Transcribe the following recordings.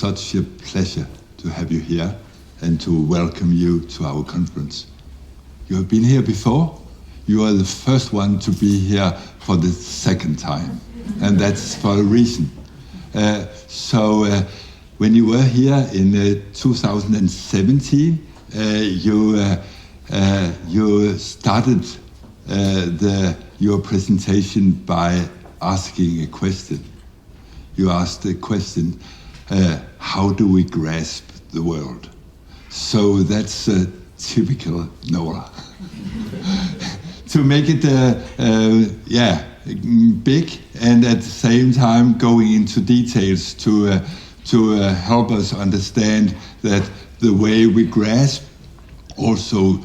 such a pleasure to have you here and to welcome you to our conference. You have been here before. You are the first one to be here for the second time, and that's for a reason. When you were here in 2017, you started your presentation by asking a question. You asked the question, how do we grasp the world? So that's typical Nora. To make it big, and at the same time going into details to help us understand that the way we grasp also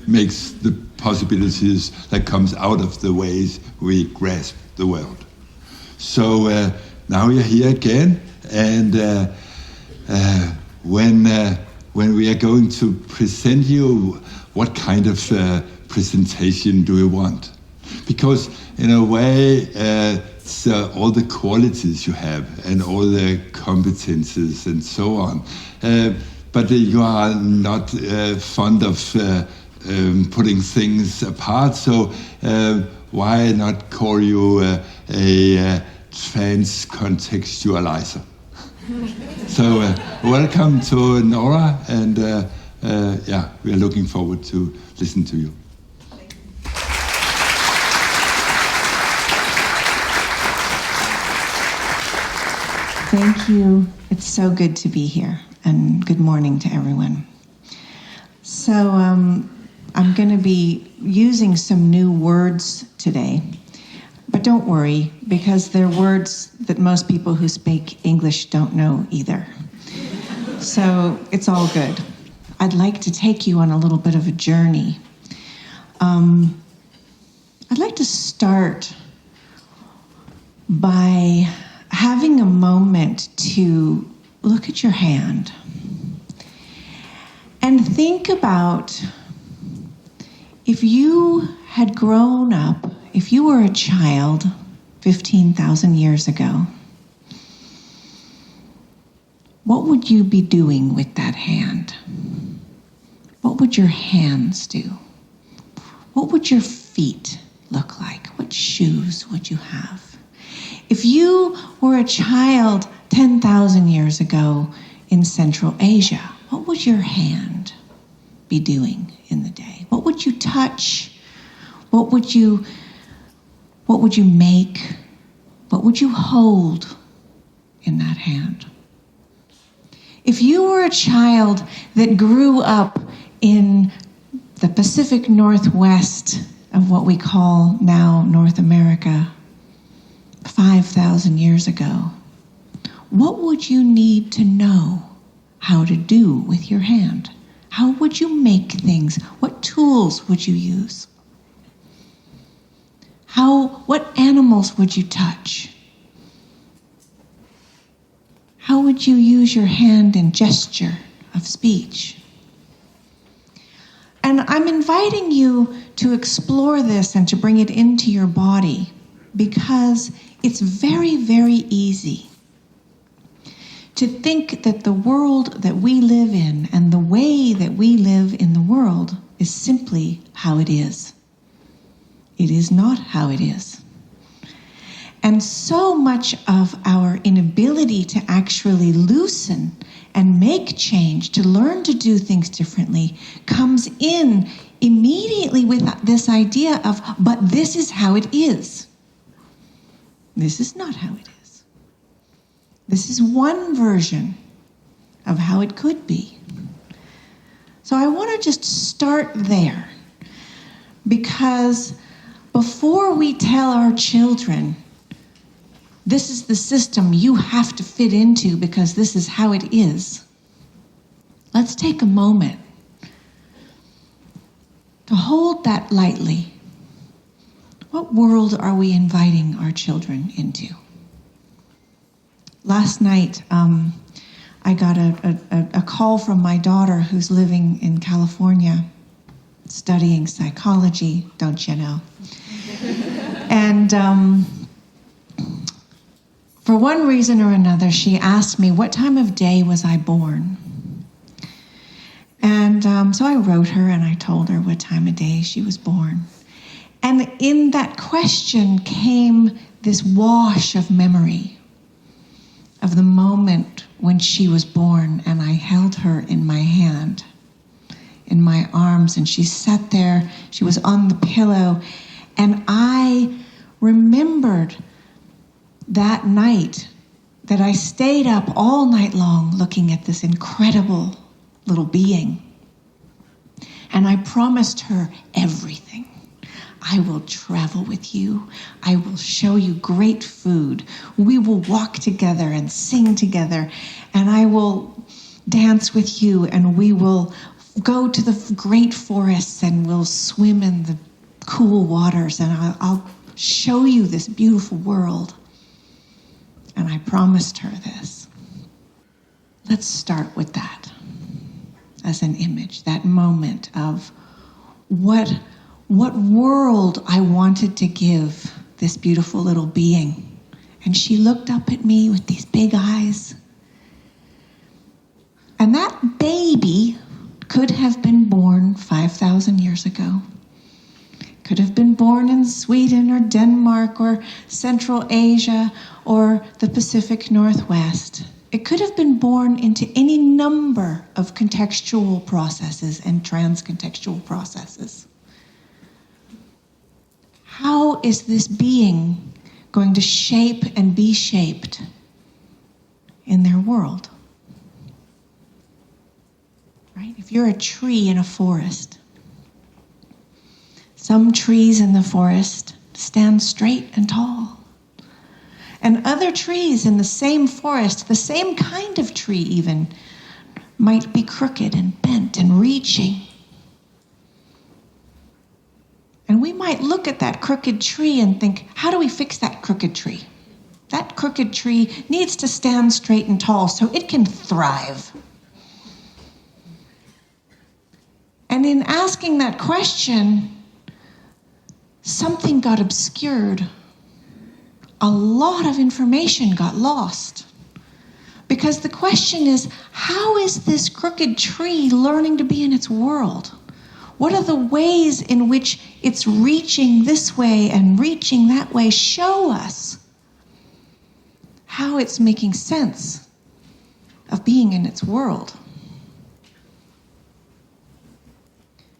makes the possibilities that comes out of the ways we grasp the world. So now you're here again, and when we are going to present you, what kind of presentation do you want? Because in a way, it's all the qualities you have and all the competences and so on. But you are not fond of putting things apart, so why not call you a trans-contextualizer? So welcome to Nora, and we are looking forward to listen to you. Thank you. It's so good to be here, and good morning to everyone. So I'm going to be using some new words today, but don't worry, because they're words that most people who speak English don't know either. So it's all good. I'd like to take you on a little bit of a journey. I'd like to start by having a moment to look at your hand and think about if you had grown up, if you were a child 15,000 years ago, what would you be doing with that hand? What would your hands do? What would your feet look like? What shoes would you have? If you were a child 10,000 years ago in Central Asia, what would your hand be doing in the day? What would you touch? What would you make? What would you hold in that hand? If you were a child that grew up in the Pacific Northwest of what we call now North America, 5,000 years ago, what would you need to know how to do with your hand? How would you make things? What tools would you use? What animals would you touch? How would you use your hand in gesture of speech? And I'm inviting you to explore this and to bring it into your body, because it's very, very easy to think that the world that we live in and the way that we live in the world is simply how it is. It is not how it is. And so much of our inability to actually loosen and make change, to learn to do things differently, comes in immediately with this idea of, but this is how it is. This is not how it is. This is one version of how it could be. So I want to just start there, because before we tell our children, this is the system you have to fit into because this is how it is, let's take a moment to hold that lightly. What world are we inviting our children into? Last night, I got a call from my daughter who's living in California, studying psychology, don't you know? And For one reason or another, she asked me what time of day was I born. And so I wrote her and I told her what time of day she was born. And in that question came this wash of memory of the moment when she was born, and I held her in my hand, in my arms, and she sat there, she was on the pillow, and I remembered that night that I stayed up all night long looking at this incredible little being. And I promised her everything. I will travel with you. I will show you great food. We will walk together and sing together. And I will dance with you, and we will go to the great forests and we'll swim in the cool waters, and I'll show you this beautiful world. And I promised her this. Let's start with that as an image, that moment of what world I wanted to give this beautiful little being. And she looked up at me with these big eyes. And that baby could have been born 5,000 years ago. Could have been born in Sweden or Denmark or Central Asia or the Pacific Northwest. It could have been born into any number of contextual processes and trans-contextual processes. How is this being going to shape and be shaped in their world? Right? If you're a tree in a forest, some trees in the forest stand straight and tall. And other trees in the same forest, the same kind of tree even, might be crooked and bent and reaching. And we might look at that crooked tree and think, how do we fix that crooked tree? That crooked tree needs to stand straight and tall so it can thrive. And in asking that question, something got obscured. A lot of information got lost. Because the question is, how is this crooked tree learning to be in its world? What are the ways in which it's reaching this way and reaching that way? Show us how it's making sense of being in its world.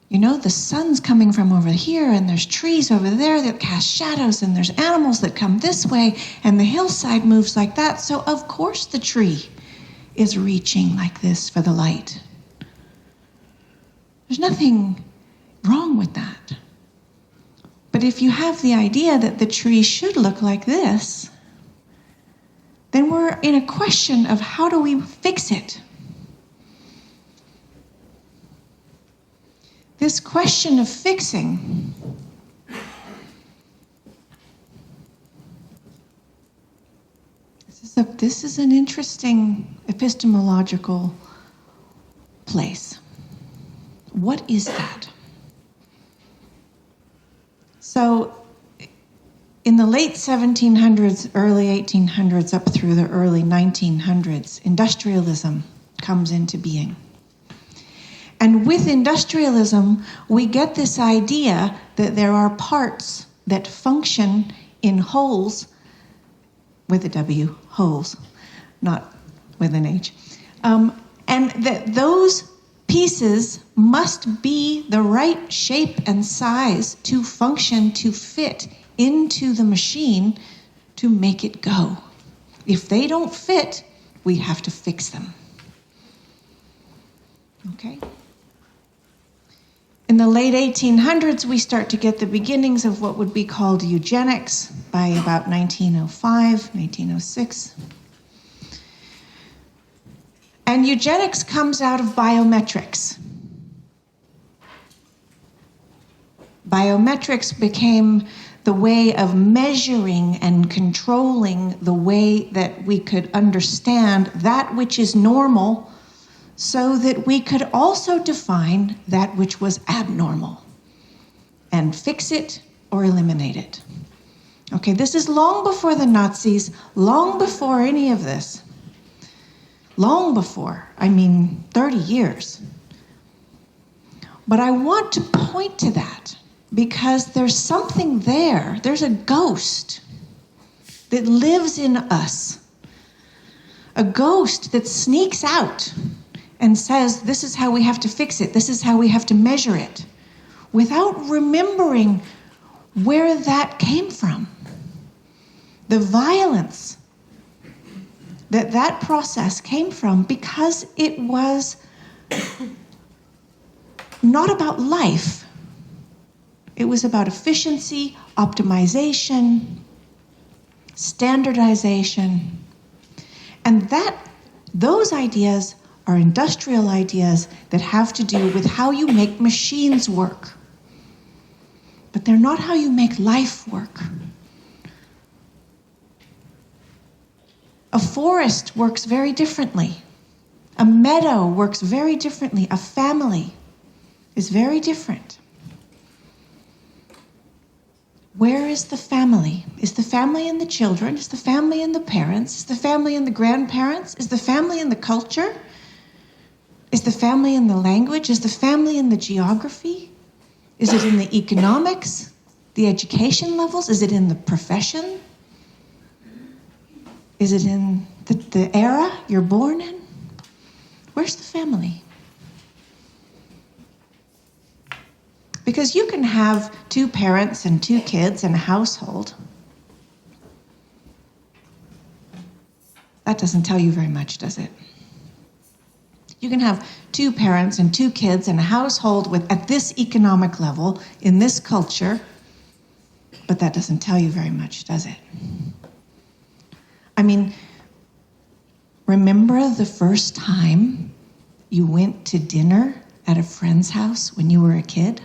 You know, the sun's coming from over here, and there's trees over there that cast shadows, and there's animals that come this way, and the hillside moves like that. So of course the tree is reaching like this for the light. There's nothing wrong with that. But if you have the idea that the tree should look like this, then we're in a question of how do we fix it? This question of fixing this is an interesting epistemological place. What is that? So in the late 1700s, early 1800s, up through the early 1900s, industrialism comes into being. And with industrialism, we get this idea that there are parts that function in wholes, with a W, wholes, not with an H, and that those pieces must be the right shape and size to function, to fit into the machine to make it go. If they don't fit, we have to fix them. Okay? In the late 1800s, we start to get the beginnings of what would be called eugenics by about 1905, 1906. And eugenics comes out of biometrics. Biometrics became the way of measuring and controlling the way that we could understand that which is normal, so that we could also define that which was abnormal and fix it or eliminate it. Okay, this is long before the Nazis, long before any of this. Long before, 30 years. But I want to point to that because there's something there. There's a ghost that lives in us. A ghost that sneaks out and says, this is how we have to fix it. This is how we have to measure it. Without remembering where that came from. The violence that process came from, because it was not about life. It was about efficiency, optimization, standardization. And those ideas are industrial ideas that have to do with how you make machines work. But they're not how you make life work. A forest works very differently. A meadow works very differently. A family is very different. Where is the family? Is the family in the children? Is the family in the parents? Is the family in the grandparents? Is the family in the culture? Is the family in the language? Is the family in the geography? Is it in the economics, the education levels? Is it in the profession? Is it in the era you're born in? Where's the family? Because you can have 2 parents and 2 kids in a household. That doesn't tell you very much, does it? You can have 2 parents and 2 kids in a household at this economic level, in this culture, but that doesn't tell you very much, does it? Remember the first time you went to dinner at a friend's house when you were a kid?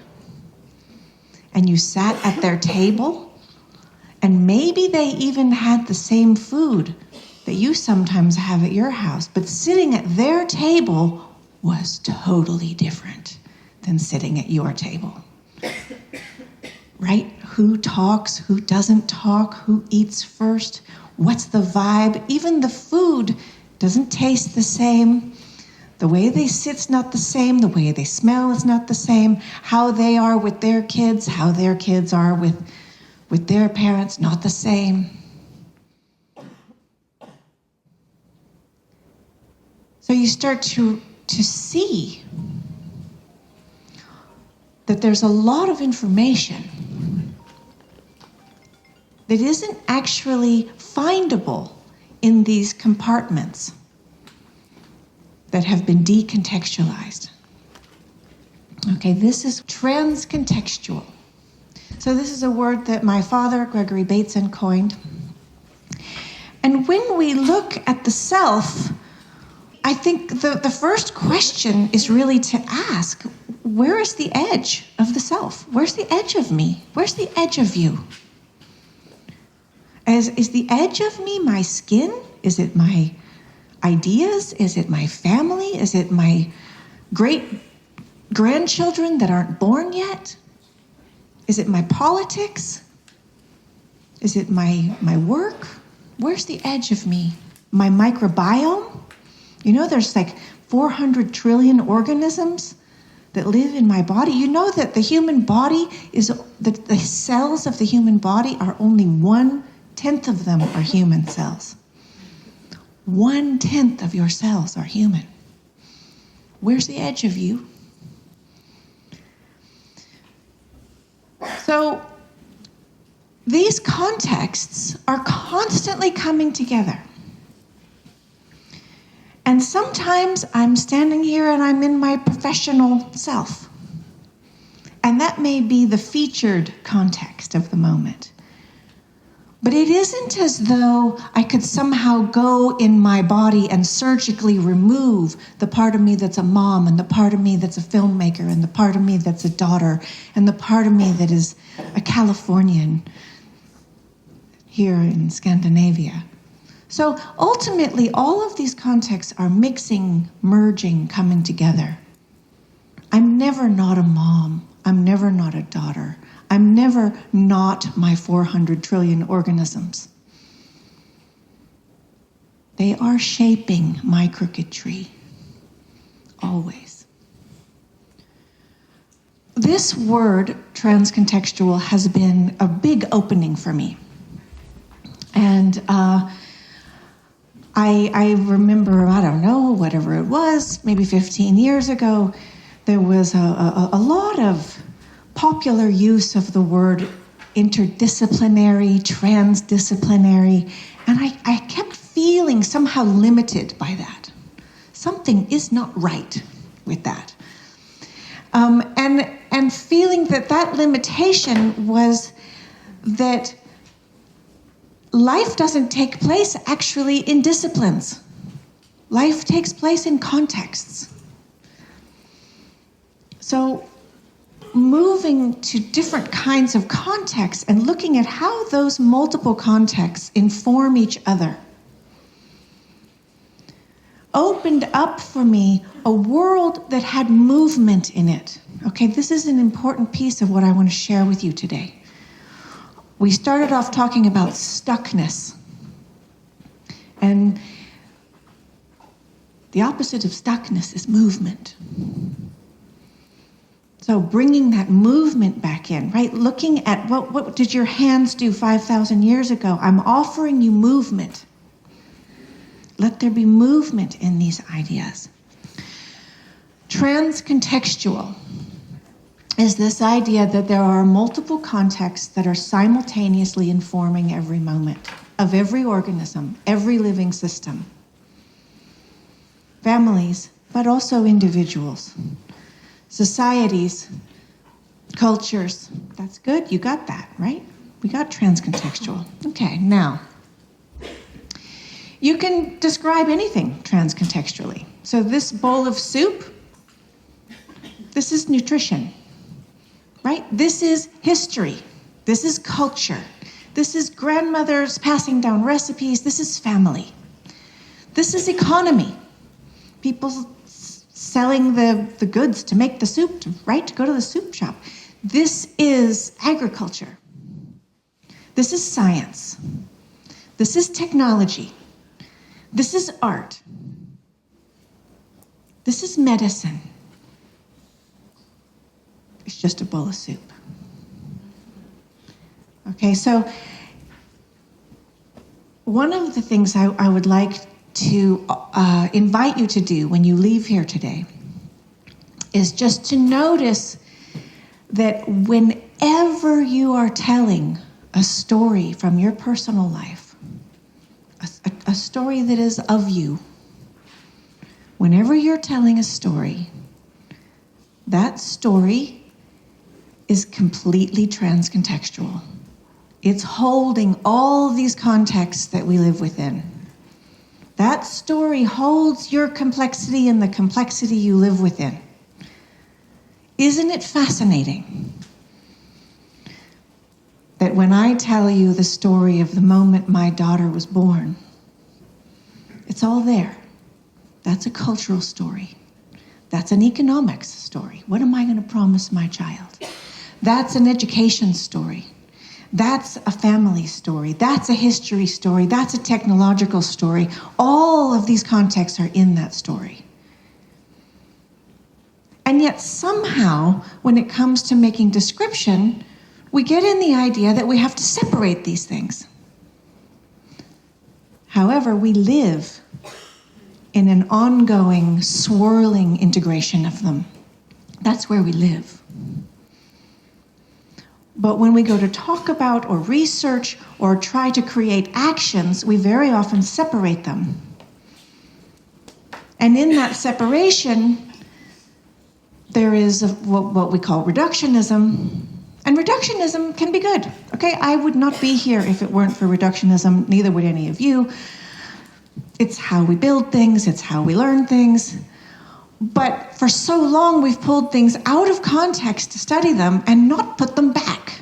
And you sat at their table? And maybe they even had the same food that you sometimes have at your house, but sitting at their table was totally different than sitting at your table. Right? Who talks, who doesn't talk, who eats first, what's the vibe? Even the food doesn't taste the same. The way they sit's not the same. The way they smell is not the same. How they are with their kids, how their kids are with their parents, not the same. So you start to see that there's a lot of information that isn't actually findable in these compartments that have been decontextualized. Okay, this is trans-contextual. So this is a word that my father, Gregory Bateson, coined. And when we look at the self, I think the first question is really to ask, where is the edge of the self? Where's the edge of me? Where's the edge of you? Is the edge of me my skin? Is it my ideas? Is it my family? Is it my great-grandchildren that aren't born yet? Is it my politics? Is it my work? Where's the edge of me? My microbiome? You know, there's like 400 trillion organisms that live in my body. You know that the human body the cells of the human body are only 1/10 of them are human cells. 1/10 of your cells are human. Where's the edge of you? So these contexts are constantly coming together. And sometimes I'm standing here and I'm in my professional self. And that may be the featured context of the moment. But it isn't as though I could somehow go in my body and surgically remove the part of me that's a mom, and the part of me that's a filmmaker, and the part of me that's a daughter, and the part of me that is a Californian here in Scandinavia. So ultimately, all of these contexts are mixing, merging, coming together. I'm never not a mom. I'm never not a daughter. I'm never not my 400 trillion organisms. They are shaping my crooked tree, always. This word, trans-contextual, has been a big opening for me. And I remember, I don't know, whatever it was, maybe 15 years ago, there was a lot of popular use of the word interdisciplinary, transdisciplinary, and I kept feeling somehow limited by that. Something is not right with that. And feeling that limitation was that life doesn't take place actually in disciplines. Life takes place in contexts. So moving to different kinds of contexts and looking at how those multiple contexts inform each other opened up for me a world that had movement in it. Okay, this is an important piece of what I want to share with you today. We started off talking about stuckness. And the opposite of stuckness is movement. So bringing that movement back in, right? Looking at what did your hands do 5,000 years ago? I'm offering you movement. Let there be movement in these ideas. Trans-contextual is this idea that there are multiple contexts that are simultaneously informing every moment of every organism, every living system. Families, but also individuals. Societies, cultures. That's good, you got that, right? We got trans-contextual. Okay, now, you can describe anything trans-contextually. So this bowl of soup, this is nutrition, right? This is history. This is culture. This is grandmothers passing down recipes. This is family. This is economy. People selling the goods to make the soup, right? To go to the soup shop. This is agriculture. This is science. This is technology. This is art. This is medicine. It's just a bowl of soup. Okay, so one of the things I would like to invite you to do when you leave here today is just to notice that whenever you are telling a story from your personal life, a story that is of you, whenever you're telling a story, that story is completely trans-contextual. It's holding all these contexts that we live within. That story holds your complexity and the complexity you live within. Isn't it fascinating that when I tell you the story of the moment my daughter was born, it's all there. That's a cultural story. That's an economics story. What am I going to promise my child? That's an education story. That's a family story. That's a history story. That's a technological story. All of these contexts are in that story. And yet somehow, when it comes to making description, we get in the idea that we have to separate these things. However, we live in an ongoing, swirling integration of them. That's where we live. But when we go to talk about or research or try to create actions, we very often separate them. And in that separation, there is what we call reductionism. And reductionism can be good. Okay, I would not be here if it weren't for reductionism, neither would any of you. It's how we build things, it's how we learn things. But for so long, we've pulled things out of context to study them and not put them back.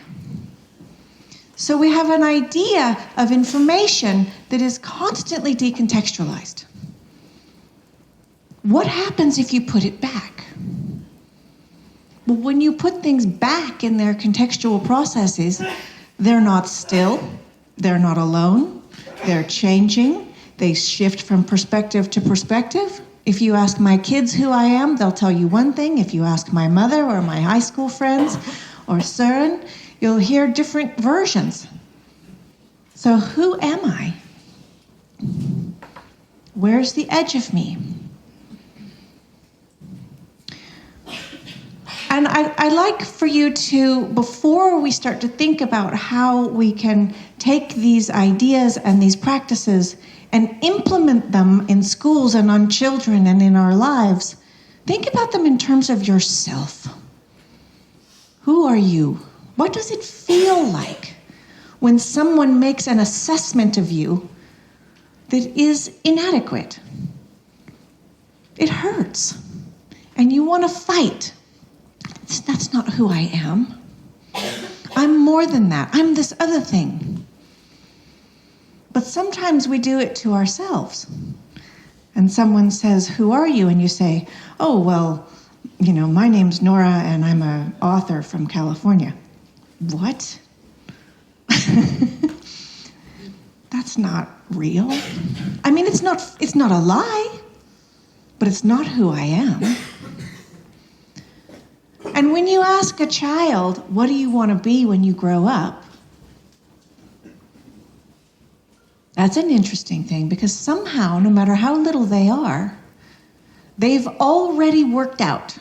So we have an idea of information that is constantly decontextualized. What happens if you put it back? But when you put things back in their contextual processes, they're not still, they're not alone, they're changing, they shift from perspective to perspective. If you ask my kids who I am, they'll tell you one thing. If you ask my mother or my high school friends or Søren, you'll hear different versions. So who am I? Where's the edge of me? And I'd like for you to, before we start to think about how we can take these ideas and these practices and implement them in schools and on children and in our lives, think about them in terms of yourself. Who are you? What does it feel like when someone makes an assessment of you that is inadequate? It hurts. And you want to fight. That's not who I am. I'm more than that. I'm this other thing. But sometimes we do it to ourselves. And someone says, who are you? And you say, oh, well, my name's Nora and I'm an author from California. What? That's not real. I mean, it's not a lie, but it's not who I am. And when you ask a child, what do you want to be when you grow up? That's an interesting thing, because somehow, no matter how little they are, they've already worked out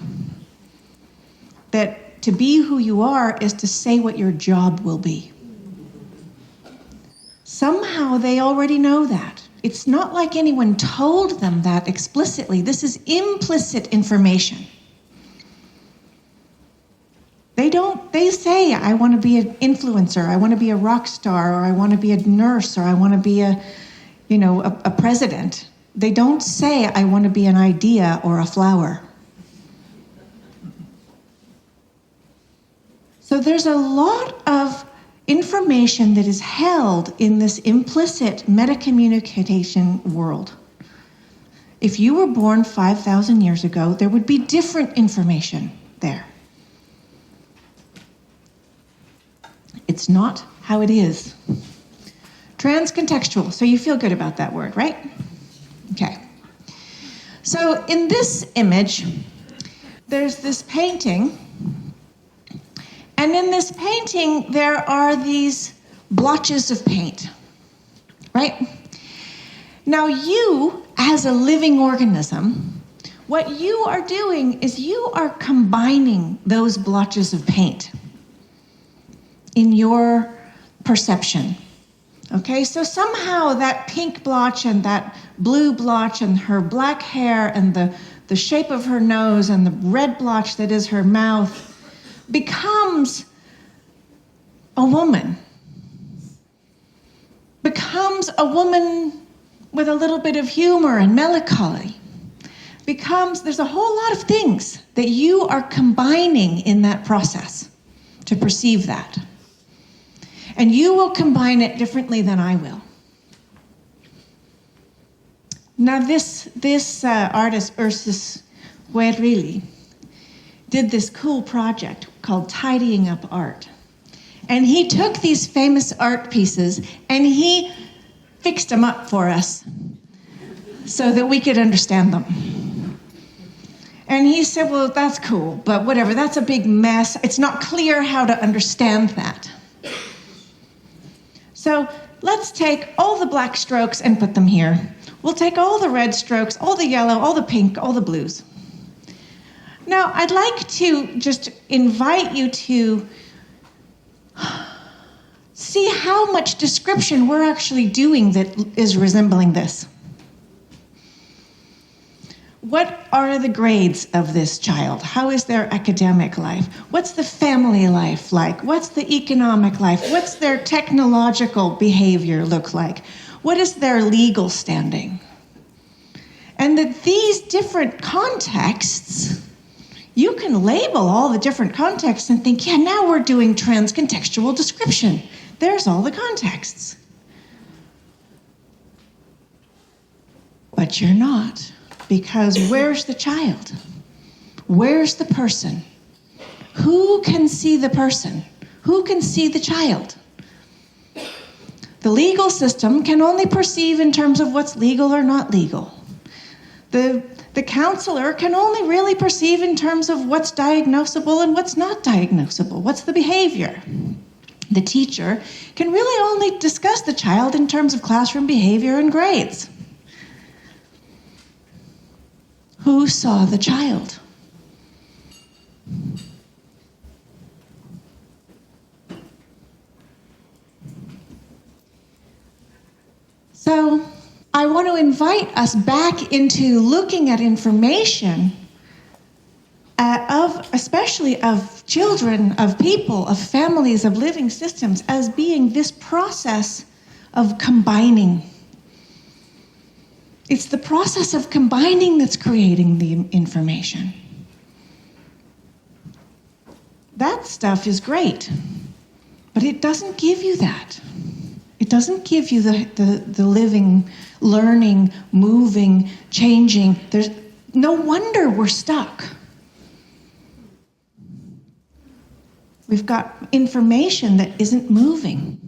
that to be who you are is to say what your job will be. Somehow they already know that. It's not like anyone told them that explicitly. This is implicit information. They say, I want to be an influencer, I want to be a rock star, or I want to be a nurse, or I want to be a president. They don't say, I want to be an idea or a flower. So there's a lot of information that is held in this implicit metacommunication world. If you were born 5,000 years ago, there would be different information there. It's not how it is. Trans-contextual, so you feel good about that word, right? Okay. So in this image, there's this painting, and in this painting, there are these blotches of paint, right? Now you, as a living organism, what you are doing is you are combining those blotches of paint in your perception. Okay, so somehow that pink blotch and that blue blotch and her black hair and the shape of her nose and the red blotch that is her mouth becomes a woman. Becomes a woman with a little bit of humor and melancholy. There's a whole lot of things that you are combining in that process to perceive that. And you will combine it differently than I will. Now this artist, Ursus Guerrilli, did this cool project called Tidying Up Art. And he took these famous art pieces and he fixed them up for us so that we could understand them. And he said, well, that's cool, but whatever, that's a big mess. It's not clear how to understand that. So let's take all the black strokes and put them here. We'll take all the red strokes, all the yellow, all the pink, all the blues. Now, I'd like to just invite you to see how much description we're actually doing that is resembling this. What are the grades of this child? How is their academic life? What's the family life like? What's the economic life? What's their technological behavior look like? What is their legal standing? And that these different contexts, you can label all the different contexts and think, yeah, now we're doing trans-contextual description. There's all the contexts. But you're not. Because where's the child? Where's the person? Who can see the person? Who can see the child? The legal system can only perceive in terms of what's legal or not legal. The counselor can only really perceive in terms of what's diagnosable and what's not diagnosable. What's the behavior? The teacher can really only discuss the child in terms of classroom behavior and grades. Who saw the child? So I want to invite us back into looking at information especially of children, of people, of families, of living systems, as being this process of combining. It's the process of combining that's creating the information. That stuff is great, but it doesn't give you that. It doesn't give you the living, learning, moving, changing. There's no wonder we're stuck. We've got information that isn't moving.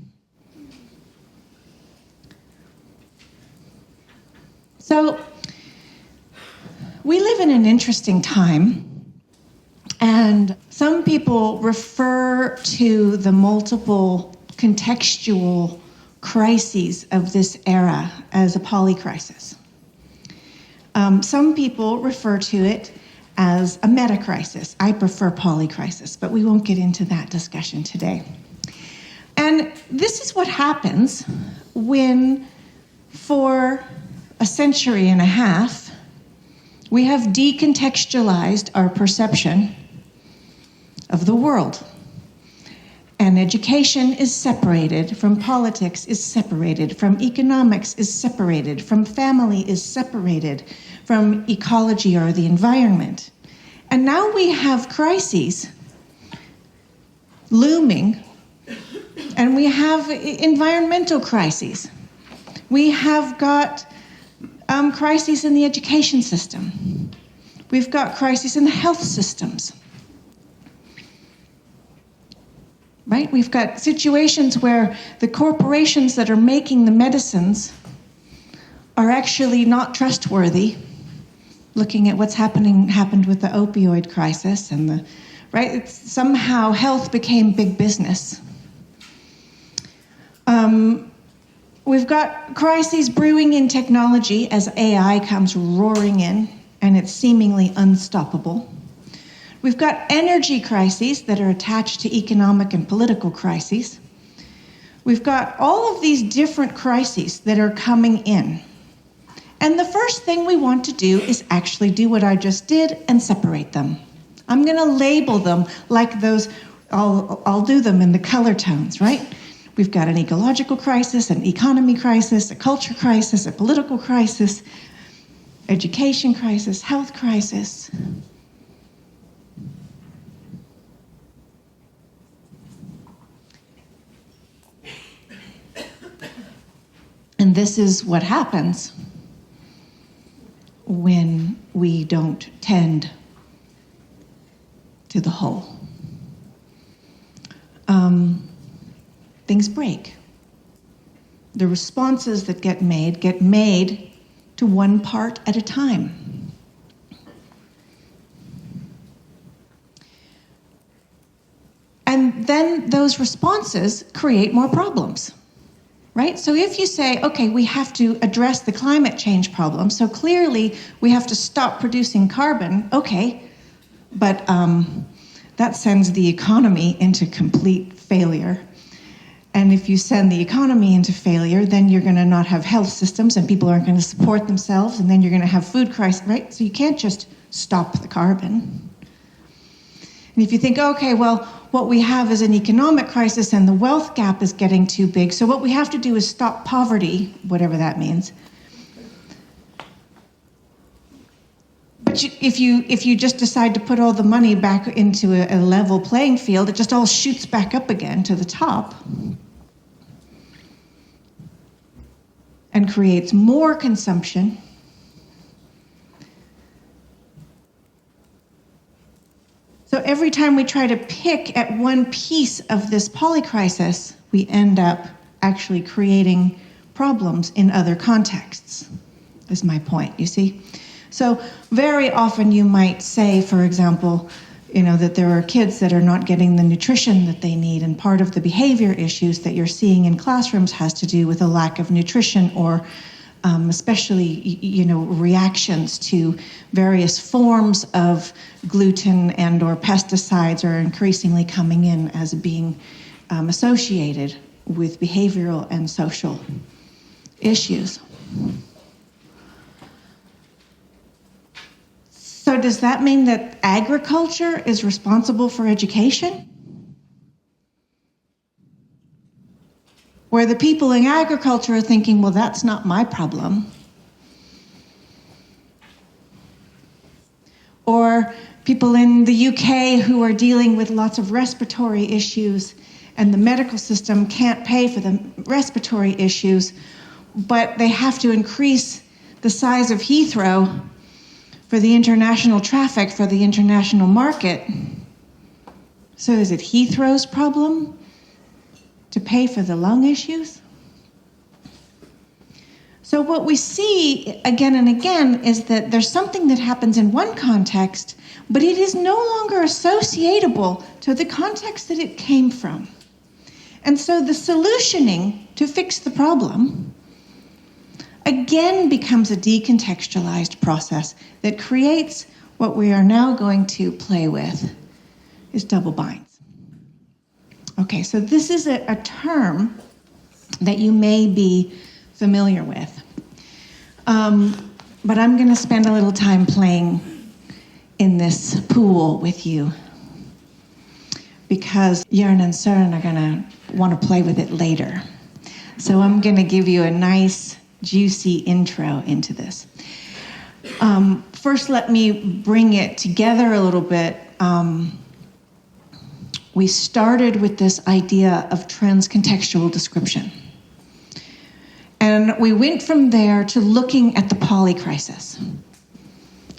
So we live in an interesting time, and some people refer to the multiple contextual crises of this era as a polycrisis. Some people refer to it as a metacrisis. I prefer polycrisis, but we won't get into that discussion today. And this is what happens when, for a century and a half, we have decontextualized our perception of the world. And education is separated from politics, is separated from economics, is separated from family, is separated from ecology or the environment. And now we have crises looming, and we have environmental crises. We have got crises in the education system. We've got crises in the health systems. Right? We've got situations where the corporations that are making the medicines are actually not trustworthy. Looking at what's happened with the opioid crisis and somehow health became big business. We've got crises brewing in technology as AI comes roaring in, and it's seemingly unstoppable. We've got energy crises that are attached to economic and political crises. We've got all of these different crises that are coming in. And the first thing we want to do is actually do what I just did and separate them. I'm going to label them like those, I'll do them in the color tones, right? We've got an ecological crisis, an economy crisis, a culture crisis, a political crisis, education crisis, health crisis. And this is what happens when we don't tend to the whole. Things break. The responses that get made to one part at a time. And then those responses create more problems. Right? So if you say, okay, we have to address the climate change problem, so clearly we have to stop producing carbon, okay, but that sends the economy into complete failure. And if you send the economy into failure, then you're going to not have health systems and people aren't going to support themselves, and then you're going to have food crisis, right? So you can't just stop the carbon. And if you think, okay, well, what we have is an economic crisis and the wealth gap is getting too big, so what we have to do is stop poverty, whatever that means. But if you just decide to put all the money back into a level playing field, it just all shoots back up again to the top and creates more consumption. So every time we try to pick at one piece of this polycrisis, we end up actually creating problems in other contexts, is my point, you see? So very often you might say, for example, that there are kids that are not getting the nutrition that they need, and part of the behavior issues that you're seeing in classrooms has to do with a lack of nutrition, or especially, reactions to various forms of gluten and or pesticides are increasingly coming in as being associated with behavioral and social issues. So does that mean that agriculture is responsible for education? Where the people in agriculture are thinking, well, that's not my problem. Or people in the UK who are dealing with lots of respiratory issues, and the medical system can't pay for the respiratory issues, but they have to increase the size of Heathrow for the international traffic, for the international market. So is it Heathrow's problem to pay for the lung issues? So what we see again and again is that there's something that happens in one context, but it is no longer associatable to the context that it came from. And so the solutioning to fix the problem again becomes a decontextualized process that creates what we are now going to play with is double binds. Okay, so this is a term that you may be familiar with. But I'm going to spend a little time playing in this pool with you, because Jörn and Søren are going to want to play with it later. So I'm going to give you a nice, juicy intro into this. First, let me bring it together a little bit. We started with this idea of trans-contextual description. And we went from there to looking at the polycrisis.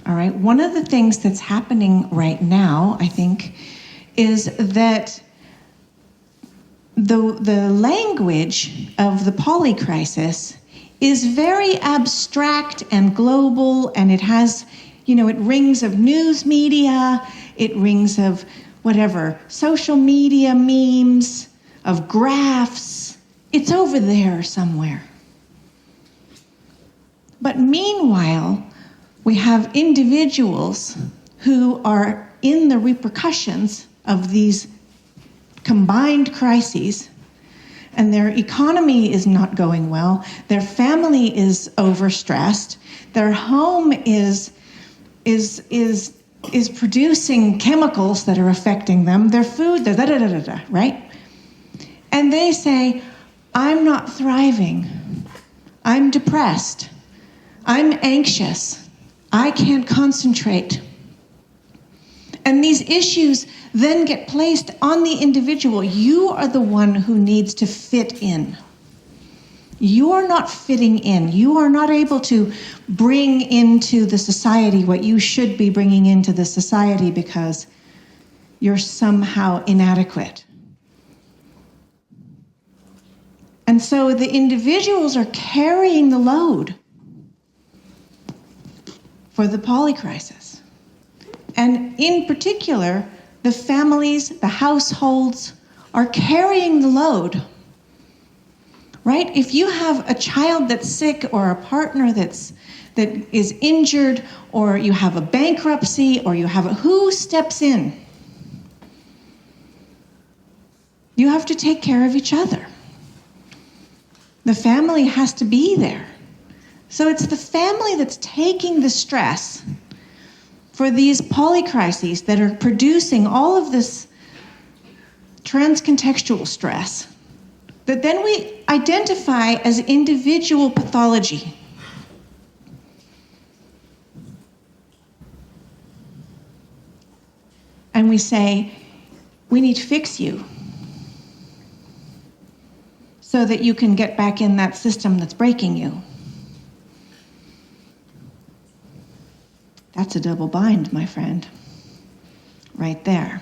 All right, one of the things that's happening right now, I think, is that the language of the polycrisis is very abstract and global, and it has, it rings of news media, it rings of whatever, social media memes, of graphs. It's over there somewhere. But meanwhile, we have individuals who are in the repercussions of these combined crises, and their economy is not going well, their family is overstressed, their home is producing chemicals that are affecting them, their food, right? And they say, I'm not thriving, I'm depressed, I'm anxious, I can't concentrate. And these issues then get placed on the individual. You are the one who needs to fit in. You are not fitting in. You are not able to bring into the society what you should be bringing into the society because you're somehow inadequate. And so the individuals are carrying the load for the polycrisis. And in particular, the families, the households are carrying the load, right? If you have a child that's sick, or a partner that is injured, or you have a bankruptcy, or you have who steps in? You have to take care of each other. The family has to be there. So it's the family that's taking the stress for these polycrises that are producing all of this trans-contextual stress that then we identify as individual pathology. And we say, we need to fix you so that you can get back in that system that's breaking you. That's a double bind, my friend. right there.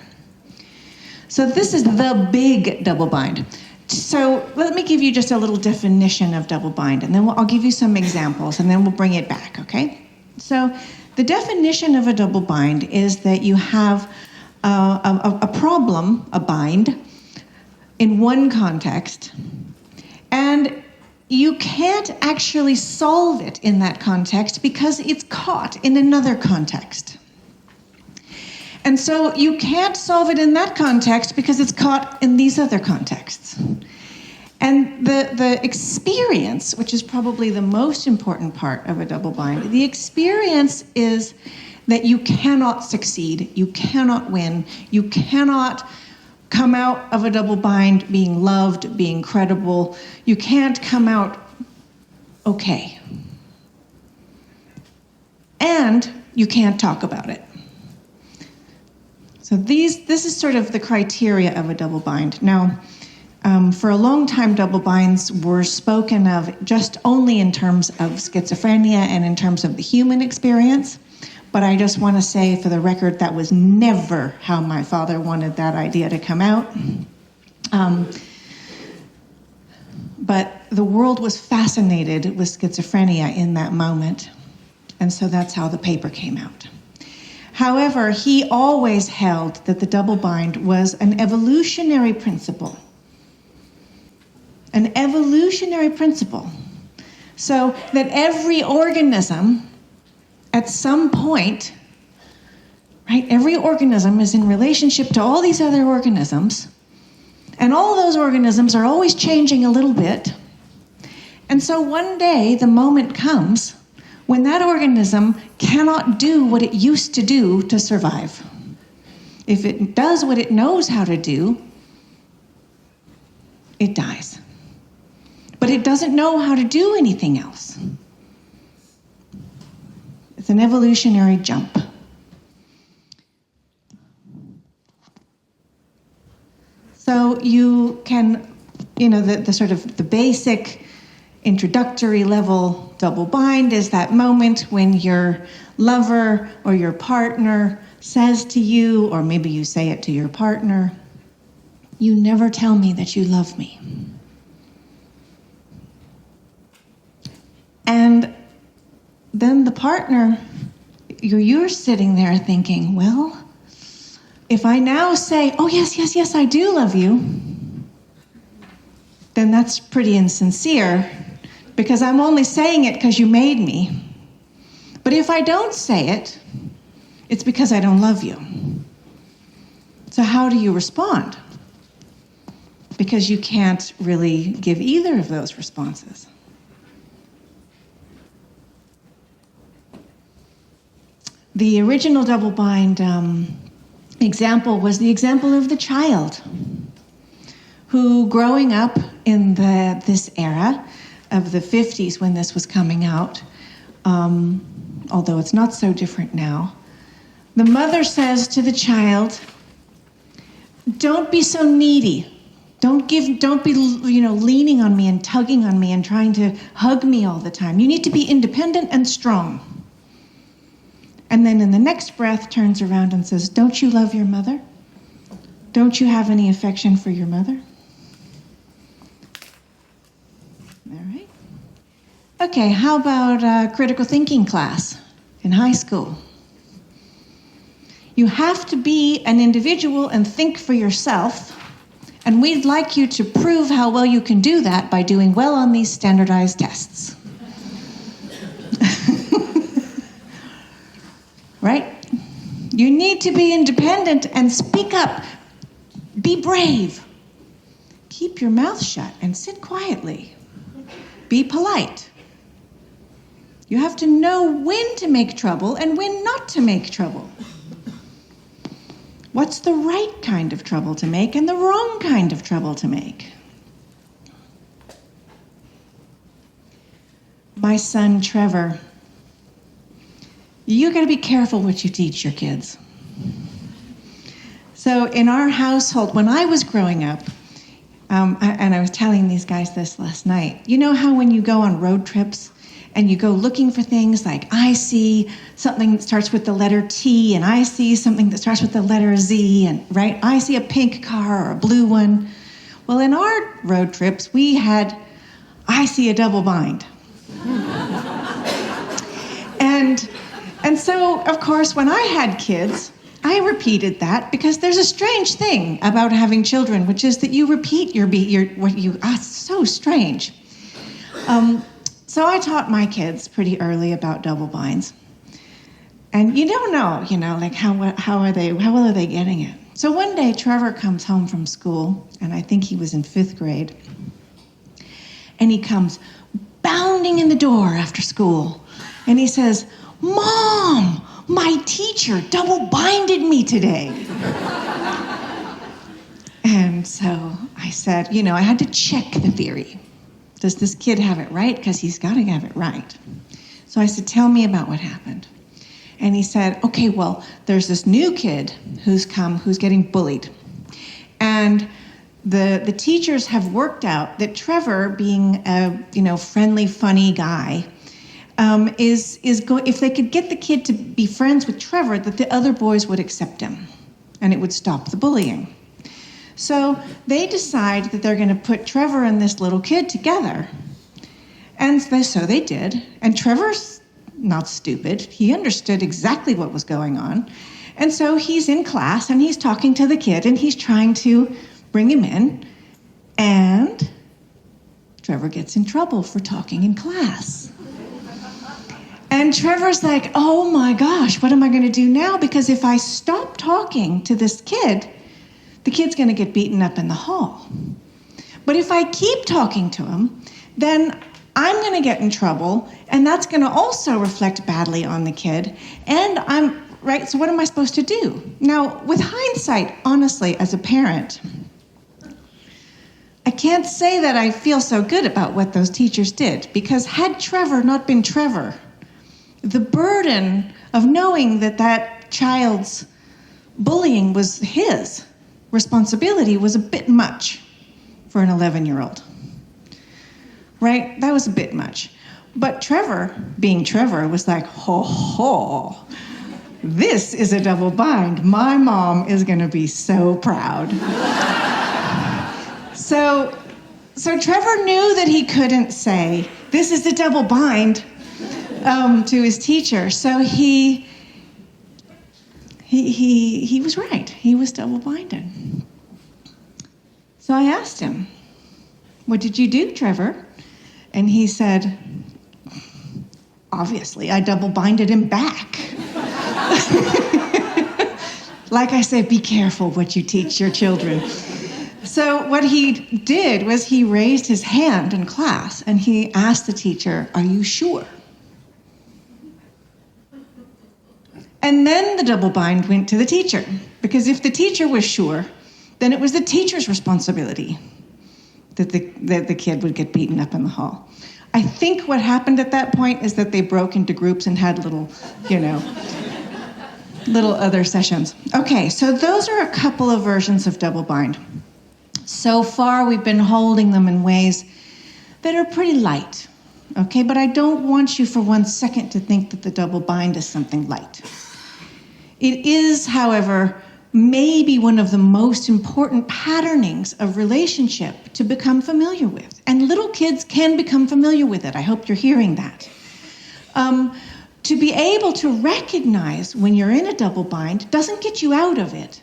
So this is the big double bind. So let me give you just a little definition of double bind, and then I'll give you some examples, and then we'll bring it back, okay? So the definition of a double bind is that you have a problem, a bind, in one context, and you can't actually solve it in that context because it's caught in another context. And so you can't solve it in that context because it's caught in these other contexts. And the experience, which is probably the most important part of a double bind, the experience is that you cannot succeed, you cannot win, you cannot come out of a double bind being loved, being credible. You can't come out okay. And you can't talk about it. So this is sort of the criteria of a double bind. Now, for a long time, double binds were spoken of just only in terms of schizophrenia and in terms of the human experience. But I just want to say for the record, that was never how my father wanted that idea to come out. But the world was fascinated with schizophrenia in that moment. And so that's how the paper came out. However, he always held that the double bind was an evolutionary principle. An evolutionary principle. So that every organism, at some point, right, every organism is in relationship to all these other organisms, and all those organisms are always changing a little bit. And so one day, the moment comes when that organism cannot do what it used to do to survive. If it does what it knows how to do, it dies. But it doesn't know how to do anything else. It's an evolutionary jump. So you can, the sort of the basic introductory level double bind is that moment when your lover or your partner says to you, or maybe you say it to your partner, "You never tell me that you love me." And then the partner, you're sitting there thinking, well, if I now say, "Oh, yes, yes, yes, I do love you," then that's pretty insincere, because I'm only saying it because you made me. But if I don't say it, it's because I don't love you. So how do you respond? Because you can't really give either of those responses. The original double bind example was the example of the child who, growing up in this era of the 50s when this was coming out, although it's not so different now, the mother says to the child, "Don't be so needy. Don't be leaning on me and tugging on me and trying to hug me all the time. You need to be independent and strong." And then in the next breath turns around and says, "Don't you love your mother? Don't you have any affection for your mother?" All right. Okay, how about a critical thinking class in high school? You have to be an individual and think for yourself, and we'd like you to prove how well you can do that by doing well on these standardized tests. Right? You need to be independent and speak up. Be brave. Keep your mouth shut and sit quietly. Be polite. You have to know when to make trouble and when not to make trouble. What's the right kind of trouble to make and the wrong kind of trouble to make? My son, Trevor, you got to be careful what you teach your kids. So in our household, when I was growing up, and I was telling these guys this last night, you know how when you go on road trips and you go looking for things like, I see something that starts with the letter T, and I see something that starts with the letter Z, and right, I see a pink car or a blue one. Well, in our road trips, we had, I see a double bind. And so, of course, when I had kids, I repeated that because there's a strange thing about having children, which is that you repeat it's so strange. So I taught my kids pretty early about double binds. And you don't know, like how well are they getting it? So one day Trevor comes home from school, and I think he was in 5th grade, and he comes bounding in the door after school, and he says, "Mom, my teacher double-binded me today." And so I said, I had to check the theory. Does this kid have it right? Because he's got to have it right. So I said, tell me about what happened. And he said, okay, well, there's this new kid who's getting bullied. And the teachers have worked out that Trevor, being a friendly, funny guy, if they could get the kid to be friends with Trevor, that the other boys would accept him, and it would stop the bullying. So they decide that they're going to put Trevor and this little kid together, and so they did. And Trevor's not stupid; he understood exactly what was going on, and so he's in class and he's talking to the kid and he's trying to bring him in, and Trevor gets in trouble for talking in class. And Trevor's like, oh my gosh, what am I going to do now? Because if I stop talking to this kid, the kid's going to get beaten up in the hall. But if I keep talking to him, then I'm going to get in trouble, and that's going to also reflect badly on the kid. And so what am I supposed to do? Now, with hindsight, honestly, as a parent, I can't say that I feel so good about what those teachers did, because had Trevor not been Trevor, the burden of knowing that child's bullying was his responsibility was a bit much for an 11-year-old. Right? That was a bit much. But Trevor, being Trevor, was like, ho, this is a double bind. My mom is going to be so proud. So Trevor knew that he couldn't say, this is a double bind, to his teacher. So he was right. He was double-binded. So I asked him, what did you do, Trevor? And he said, obviously, I double-binded him back. Like I said, be careful what you teach your children. So what he did was he raised his hand in class and he asked the teacher, are you sure? And then the double bind went to the teacher, because if the teacher was sure, then it was the teacher's responsibility that the kid would get beaten up in the hall. I think what happened at that point is that they broke into groups and had little other sessions. Okay, so those are a couple of versions of double bind. So far, we've been holding them in ways that are pretty light, okay? But I don't want you for 1 second to think that the double bind is something light. It is, however, maybe one of the most important patternings of relationship to become familiar with. And little kids can become familiar with it. I hope you're hearing that. To be able to recognize when you're in a double bind doesn't get you out of it,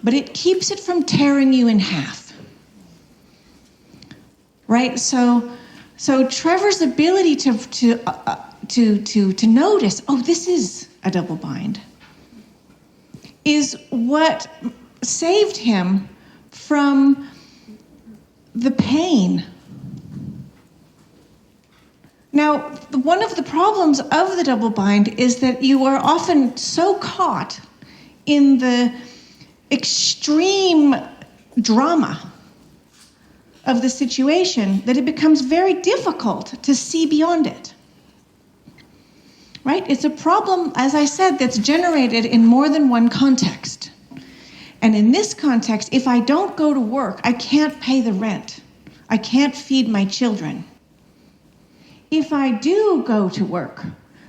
but it keeps it from tearing you in half. Right? So Trevor's ability to notice, oh, this is a double bind, is what saved him from the pain. Now, one of the problems of the double bind is that you are often so caught in the extreme drama of the situation that it becomes very difficult to see beyond it. Right? It's a problem, as I said, that's generated in more than one context. And in this context, if I don't go to work, I can't pay the rent. I can't feed my children. if I do go to work,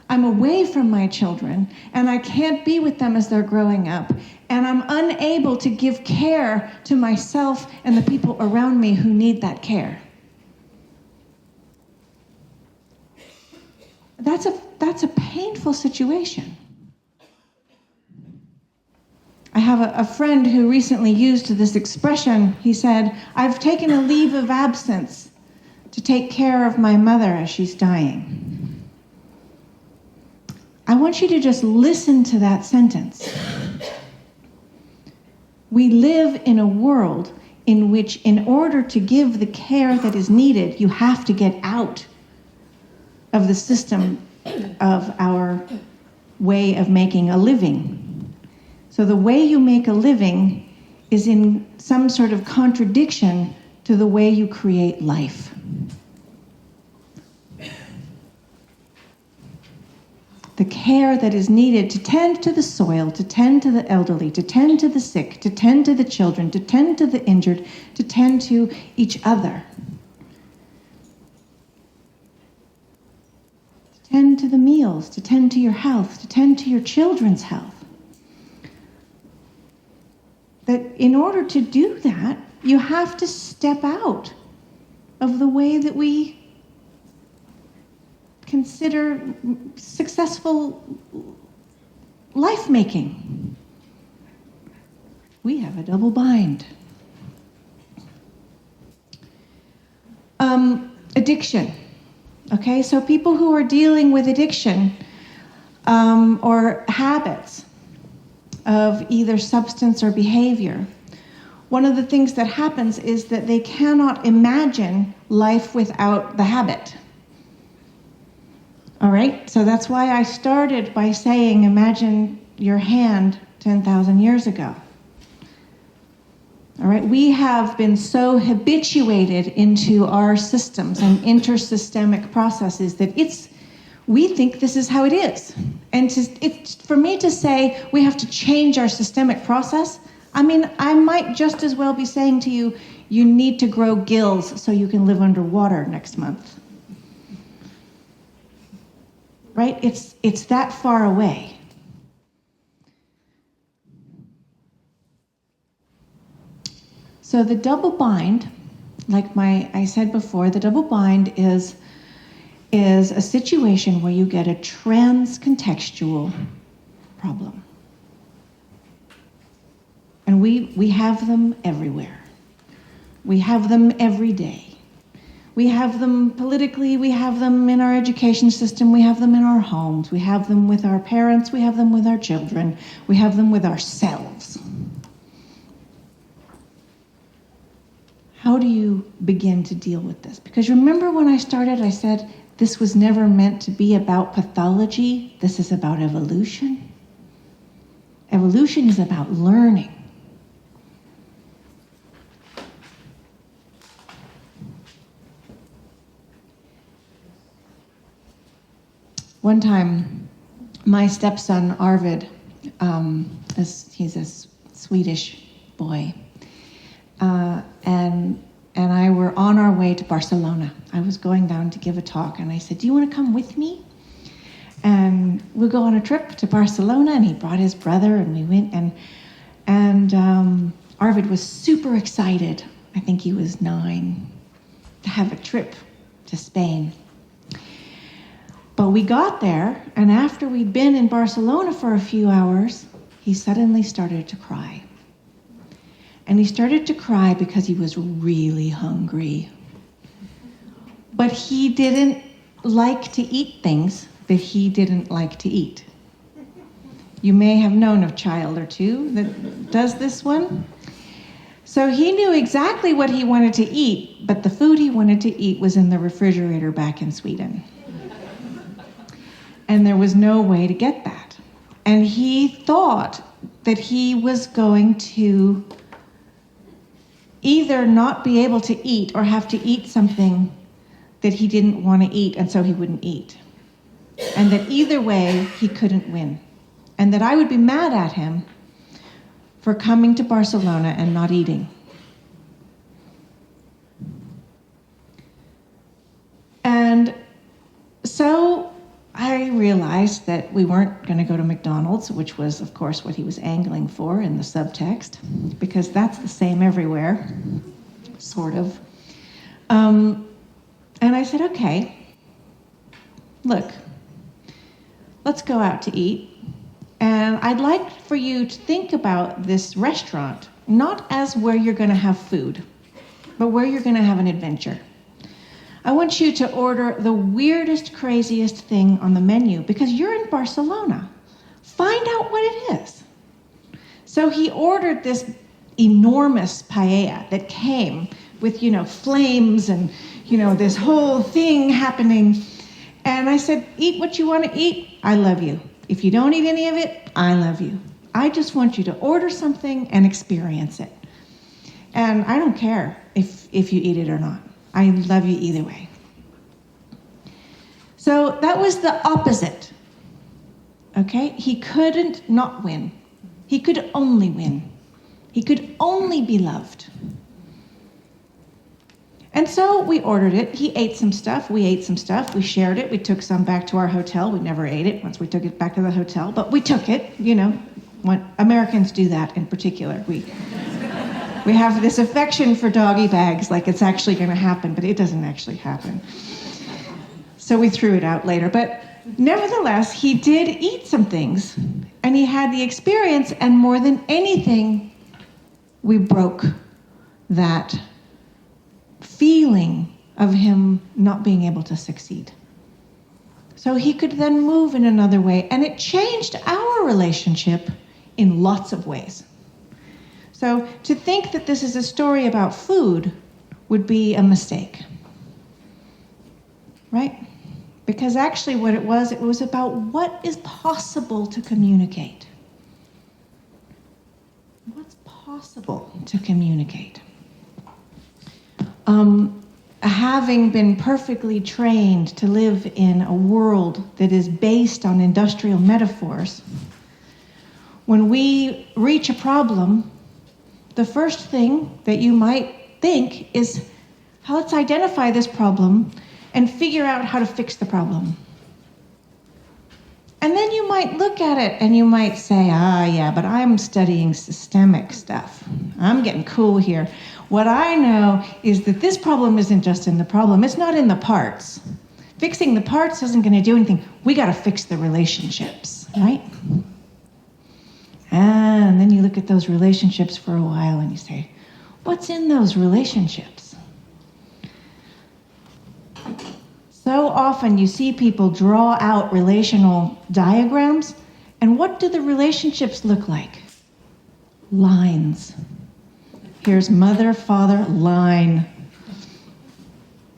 I'm away from my children, and I can't be with them as they're growing up, and I'm unable to give care to myself and the people around me who need that care. That's a painful situation. I have a friend who recently used this expression. He said, "I've taken a leave of absence to take care of my mother as she's dying." I want you to just listen to that sentence. We live in a world in which, in order to give the care that is needed, you have to get out of the system of our way of making a living. So the way you make a living is in some sort of contradiction to the way you create life. The care that is needed to tend to the soil, to tend to the elderly, to tend to the sick, to tend to the children, to tend to the injured, to tend to each other. To tend to the meals, to tend to your health, to tend to your children's health. That in order to do that, you have to step out of the way that we consider successful life making. We have a double bind. Addiction. Okay, so people who are dealing with addiction or habits of either substance or behavior, one of the things that happens is that they cannot imagine life without the habit. All right, so that's why I started by saying, imagine your hand 10,000 years ago. All right, we have been so habituated into our systems and intersystemic processes that we think this is how it is. And for me to say we have to change our systemic process, I mean, I might just as well be saying to you, you need to grow gills so you can live underwater next month. Right? It's that far away. So the double bind, like I said before, the double bind is a situation where you get a trans-contextual problem. And we have them everywhere. We have them every day. We have them politically, we have them in our education system, we have them in our homes, we have them with our parents, we have them with our children, we have them with ourselves. How do you begin to deal with this? Because remember when I started, I said, this was never meant to be about pathology, this is about evolution. Evolution is about learning. One time, my stepson Arvid, he's a Swedish boy, and I were on our way to Barcelona. I was going down to give a talk, and I said, "Do you want to come with me? And we'll go on a trip to Barcelona." And he brought his brother, and we went. And Arvid was super excited. I think he was 9, to have a trip to Spain. But we got there, and after we'd been in Barcelona for a few hours, he suddenly started to cry. And he started to cry because he was really hungry. But he didn't like to eat things that he didn't like to eat. You may have known a child or two that does this one. So he knew exactly what he wanted to eat, but the food he wanted to eat was in the refrigerator back in Sweden. And there was no way to get that. And he thought that he was going to either not be able to eat or have to eat something that he didn't want to eat, and so he wouldn't eat. And that either way, he couldn't win. And that I would be mad at him for coming to Barcelona and not eating. And So I realized that we weren't going to go to McDonald's, which was, of course, what he was angling for in the subtext, because that's the same everywhere, sort of. And I said, okay, look, let's go out to eat. And I'd like for you to think about this restaurant, not as where you're going to have food, but where you're going to have an adventure. I want you to order the weirdest, craziest thing on the menu because you're in Barcelona. Find out what it is. So he ordered this enormous paella that came with, flames and, this whole thing happening. And I said, eat what you want to eat. I love you. If you don't eat any of it, I love you. I just want you to order something and experience it. And I don't care if you eat it or not. I love you either way. So that was the opposite. Okay? He couldn't not win. He could only win. He could only be loved. And so we ordered it. He ate some stuff. We ate some stuff. We shared it. We took some back to our hotel. We never ate it once we took it back to the hotel, but we took it, When Americans do that in particular. We have this affection for doggy bags, like it's actually going to happen, but it doesn't actually happen. So we threw it out later. But nevertheless, he did eat some things, and he had the experience, and more than anything, we broke that feeling of him not being able to succeed. So he could then move in another way, and it changed our relationship in lots of ways. So to think that this is a story about food would be a mistake, right? Because actually what it was about what is possible to communicate. What's possible to communicate? Having been perfectly trained to live in a world that is based on industrial metaphors, when we reach a problem, the first thing that you might think is, let's identify this problem and figure out how to fix the problem. And then you might look at it and you might say, yeah, but I'm studying systemic stuff. I'm getting cool here. What I know is that this problem isn't just in the problem. It's not in the parts. Fixing the parts isn't going to do anything. We got to fix the relationships, right? And then you look at those relationships for a while and you say, what's in those relationships? So often you see people draw out relational diagrams, and what do the relationships look like? Lines. Here's mother, father, line.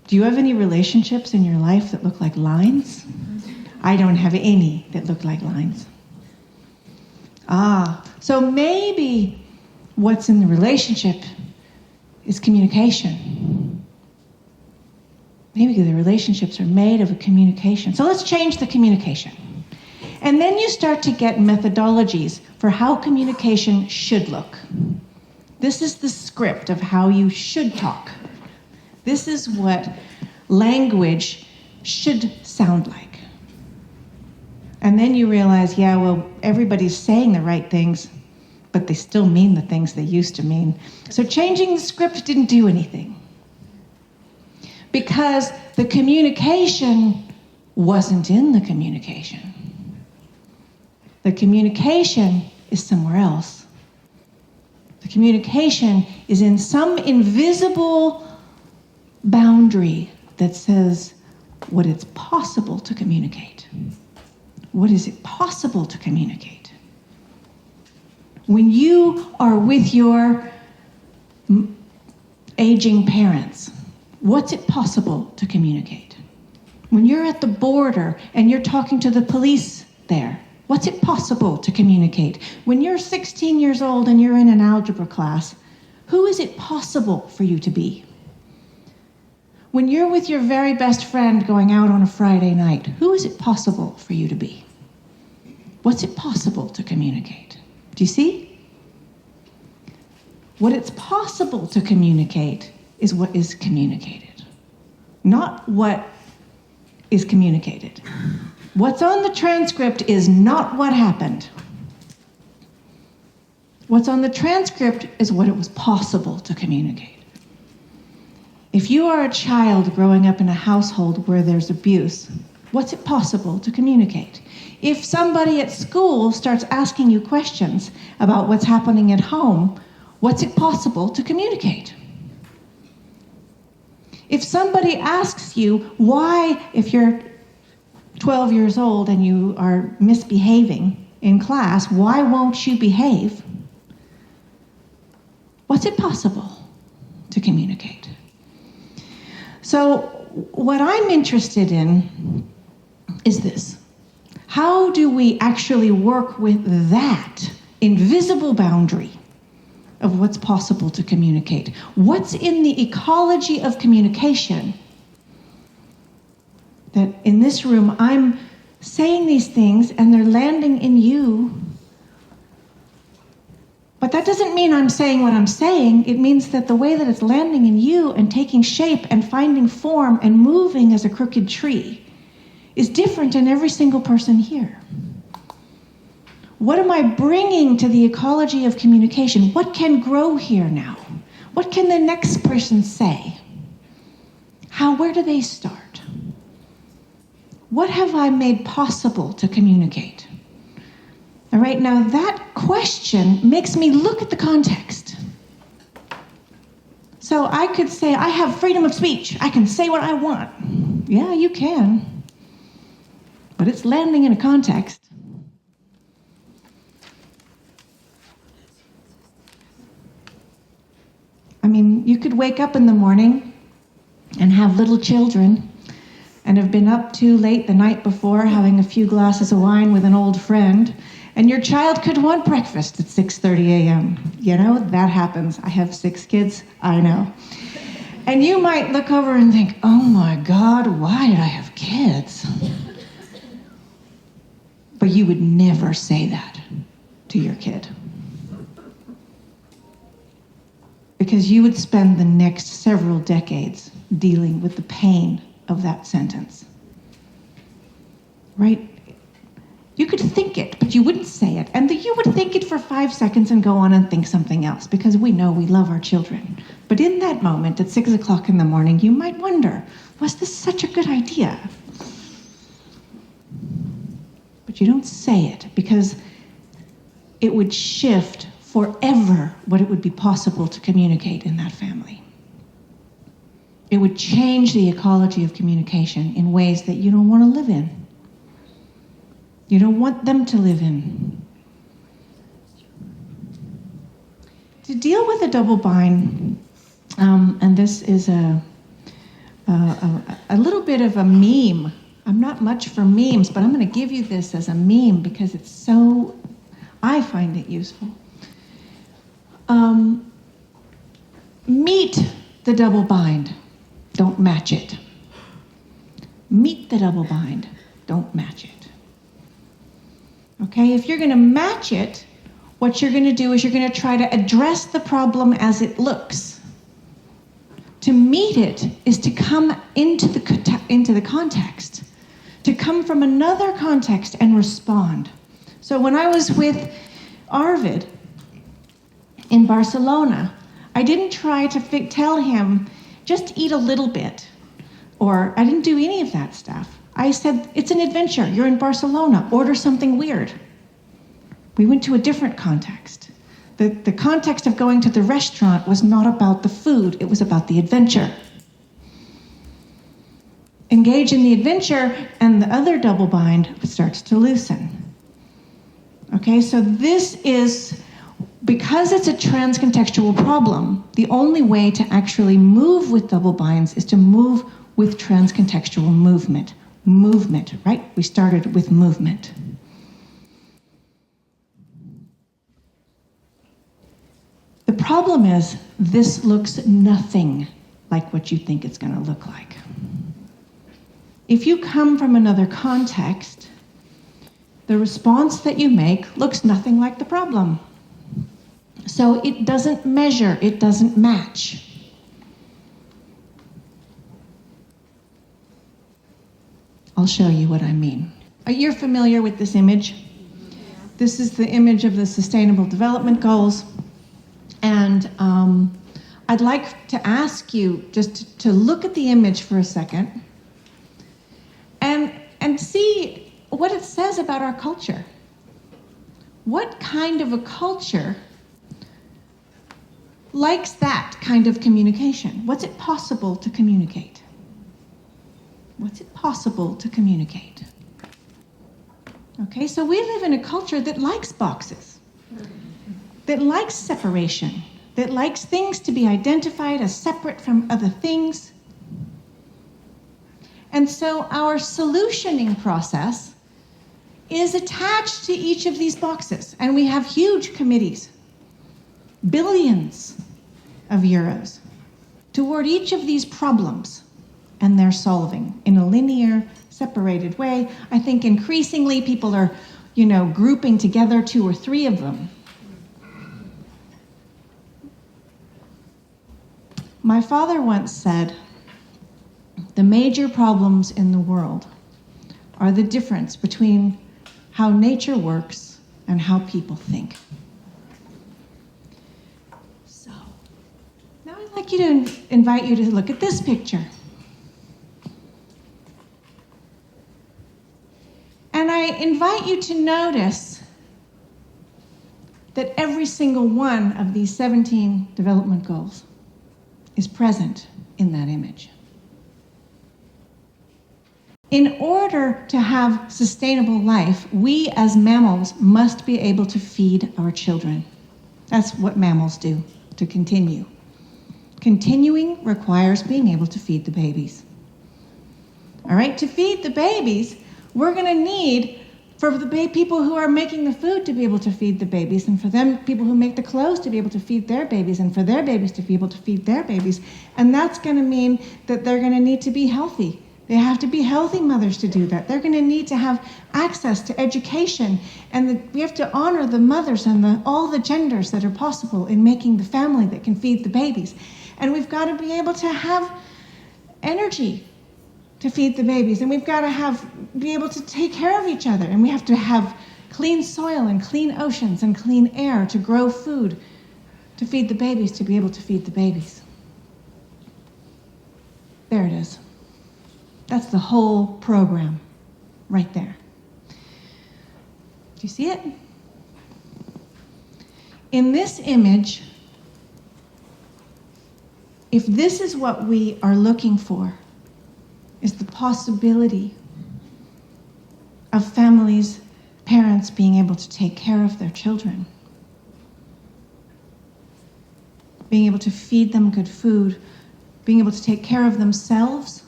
Do you have any relationships in your life that look like lines? I don't have any that look like lines. So maybe what's in the relationship is communication. Maybe the relationships are made of a communication. So let's change the communication. And then you start to get methodologies for how communication should look. This is the script of how you should talk. This is what language should sound like. And then you realize, everybody's saying the right things, but they still mean the things they used to mean. So changing the script didn't do anything. Because the communication wasn't in the communication. The communication is somewhere else. The communication is in some invisible boundary that says what it's possible to communicate. What is it possible to communicate? When you are with your aging parents, what's it possible to communicate? When you're at the border and you're talking to the police there, what's it possible to communicate? When you're 16 years old and you're in an algebra class, who is it possible for you to be? When you're with your very best friend going out on a Friday night, who is it possible for you to be? What's it possible to communicate? Do you see? What it's possible to communicate is what is communicated, not what is communicated. What's on the transcript is not what happened. What's on the transcript is what it was possible to communicate. If you are a child growing up in a household where there's abuse, what's it possible to communicate? If somebody at school starts asking you questions about what's happening at home, what's it possible to communicate? If somebody asks you why, if you're 12 years old and you are misbehaving in class, why won't you behave? What's it possible to communicate? So what I'm interested in is this. How do we actually work with that invisible boundary of what's possible to communicate? What's in the ecology of communication that in this room I'm saying these things and they're landing in you? But that doesn't mean I'm saying what I'm saying. It means that the way that it's landing in you and taking shape and finding form and moving as a crooked tree is different in every single person here. What am I bringing to the ecology of communication? What can grow here now? What can the next person say? Where do they start? What have I made possible to communicate? All right, now that question makes me look at the context. So I could say, I have freedom of speech. I can say what I want. Yeah, you can. But it's landing in a context. I mean, you could wake up in the morning and have little children and have been up too late the night before having a few glasses of wine with an old friend, and your child could want breakfast at 6:30 a.m. You know, that happens. I have 6 kids, I know. And you might look over and think, oh my God, why did I have kids? But you would never say that to your kid. Because you would spend the next several decades dealing with the pain of that sentence. Right? You could think it, but you wouldn't say it. And you would think it for 5 seconds and go on and think something else, because we know we love our children. But in that moment, at 6 o'clock in the morning, you might wonder, was this such a good idea? But you don't say it, because it would shift forever what it would be possible to communicate in that family. It would change the ecology of communication in ways that you don't want to live in. You don't want them to live in. To deal with a double bind, and this is a little bit of a meme. I'm not much for memes, but I'm going to give you this as a meme because it's so, I find it useful. Meet the double bind, don't match it. Meet the double bind, don't match it. Okay, if you're going to match it, what you're going to do is you're going to try to address the problem as it looks. To meet it is to come into the context, to come from another context and respond. So when I was with Arvid in Barcelona, I didn't try to tell him, just eat a little bit, or I didn't do any of that stuff. I said, it's an adventure. You're in Barcelona. Order something weird. We went to a different context. The context of going to the restaurant was not about the food. It was about the adventure. Engage in the adventure, and the other double bind starts to loosen. Okay, so this is, because it's a trans-contextual problem, the only way to actually move with double binds is to move with trans-contextual movement. Movement, right? We started with movement. The problem is, this looks nothing like what you think it's going to look like. If you come from another context, the response that you make looks nothing like the problem. So it doesn't measure, it doesn't match. I'll show you what I mean. You're familiar with this image? This is the image of the Sustainable Development Goals. And I'd like to ask you just to look at the image for a second and see what it says about our culture. What kind of a culture likes that kind of communication? What's it possible to communicate? What's it possible to communicate? Okay, so we live in a culture that likes boxes, that likes separation, that likes things to be identified as separate from other things. And so our solutioning process is attached to each of these boxes. And we have huge committees, billions of euros, toward each of these problems and their solving in a linear, separated way. I think increasingly people are, grouping together 2 or 3 of them. My father once said, the major problems in the world are the difference between how nature works and how people think. So, now I'd like to invite you to look at this picture. And I invite you to notice that every single one of these 17 development goals is present in that image. In order to have sustainable life, we as mammals must be able to feed our children. That's what mammals do, to continue. Continuing requires being able to feed the babies. All right, to feed the babies, we're going to need for the people who are making the food to be able to feed the babies, and for them, people who make the clothes to be able to feed their babies, and for their babies to be able to feed their babies. And that's going to mean that they're going to need to be healthy. They have to be healthy mothers to do that. They're going to need to have access to education, and we have to honor the mothers and all the genders that are possible in making the family that can feed the babies. And we've got to be able to have energy to feed the babies, and we've got to be able to take care of each other, and we have to have clean soil and clean oceans and clean air to grow food to feed the babies, to be able to feed the babies. There it is. That's the whole program right there. Do you see it? In this image, if this is what we are looking for, is the possibility of families, parents being able to take care of their children, being able to feed them good food, being able to take care of themselves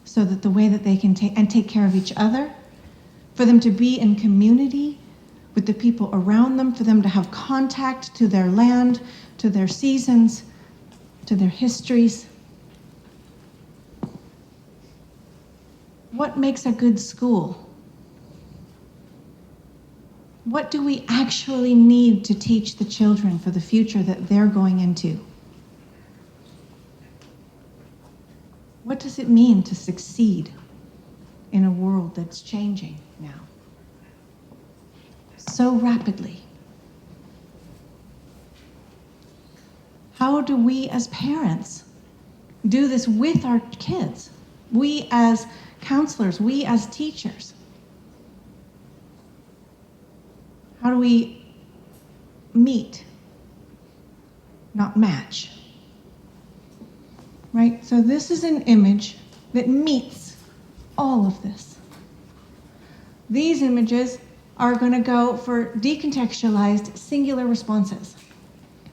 so that the way that they can take care of each other, for them to be in community with the people around them, for them to have contact to their land, to their seasons, to their histories. What makes a good school? What do we actually need to teach the children for the future that they're going into? What does it mean to succeed in a world that's changing now so rapidly? How do we as parents do this with our kids? We as counselors, we as teachers. How do we meet, not match? Right? So this is an image that meets all of this. These images are going to go for decontextualized singular responses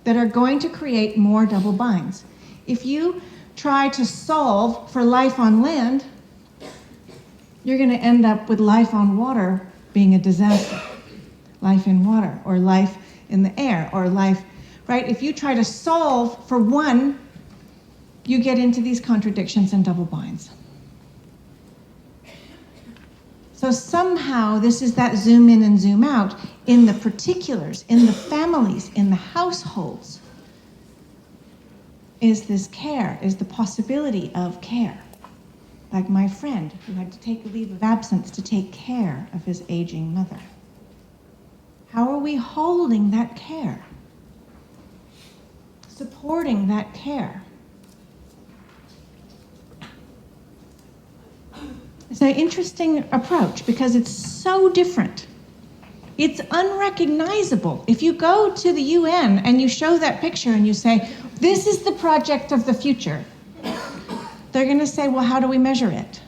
that are going to create more double binds. If you try to solve for life on land, you're going to end up with life on water being a disaster. Life in water, or life in the air, or life, right? If you try to solve for one, you get into these contradictions and double binds. So somehow this is that zoom in and zoom out in the particulars, in the families, in the households. Is this care, is the possibility of care. like my friend who had to take a leave of absence to take care of his aging mother. How are we holding that care? Supporting that care? It's an interesting approach because it's so different. It's unrecognizable. If you go to the UN and you show that picture and you say, this is the project of the future, they're going to say, well, how do we measure it?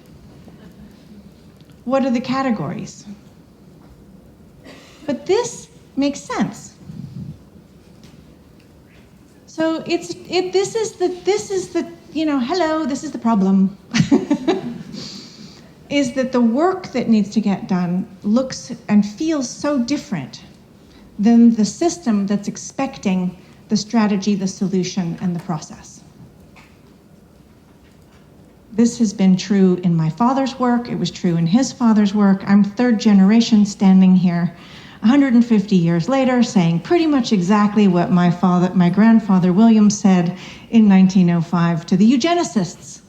What are the categories? But this makes sense. So this is the hello, this is the problem. Is that the work that needs to get done looks and feels so different than the system that's expecting the strategy, the solution, and the process. This has been true in my father's work. It was true in his father's work. I'm third generation standing here 150 years later saying pretty much exactly what my grandfather William said in 1905 to the eugenicists.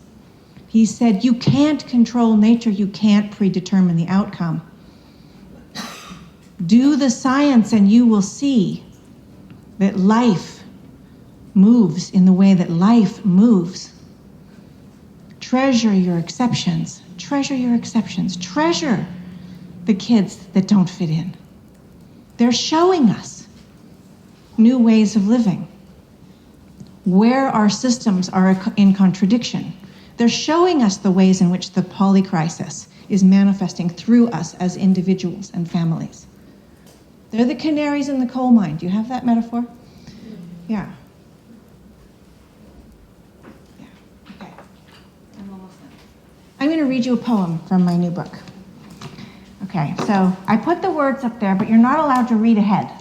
He said, you can't control nature, you can't predetermine the outcome. Do the science and you will see that life moves in the way that life moves. Treasure your exceptions. Treasure your exceptions. Treasure the kids that don't fit in. They're showing us new ways of living, where our systems are in contradiction. They're showing us the ways in which the polycrisis is manifesting through us as individuals and families. They're the canaries in the coal mine. Do you have that metaphor? Yeah. Yeah. Okay. I'm almost done. I'm going to read you a poem from my new book. Okay, so I put the words up there, but you're not allowed to read ahead.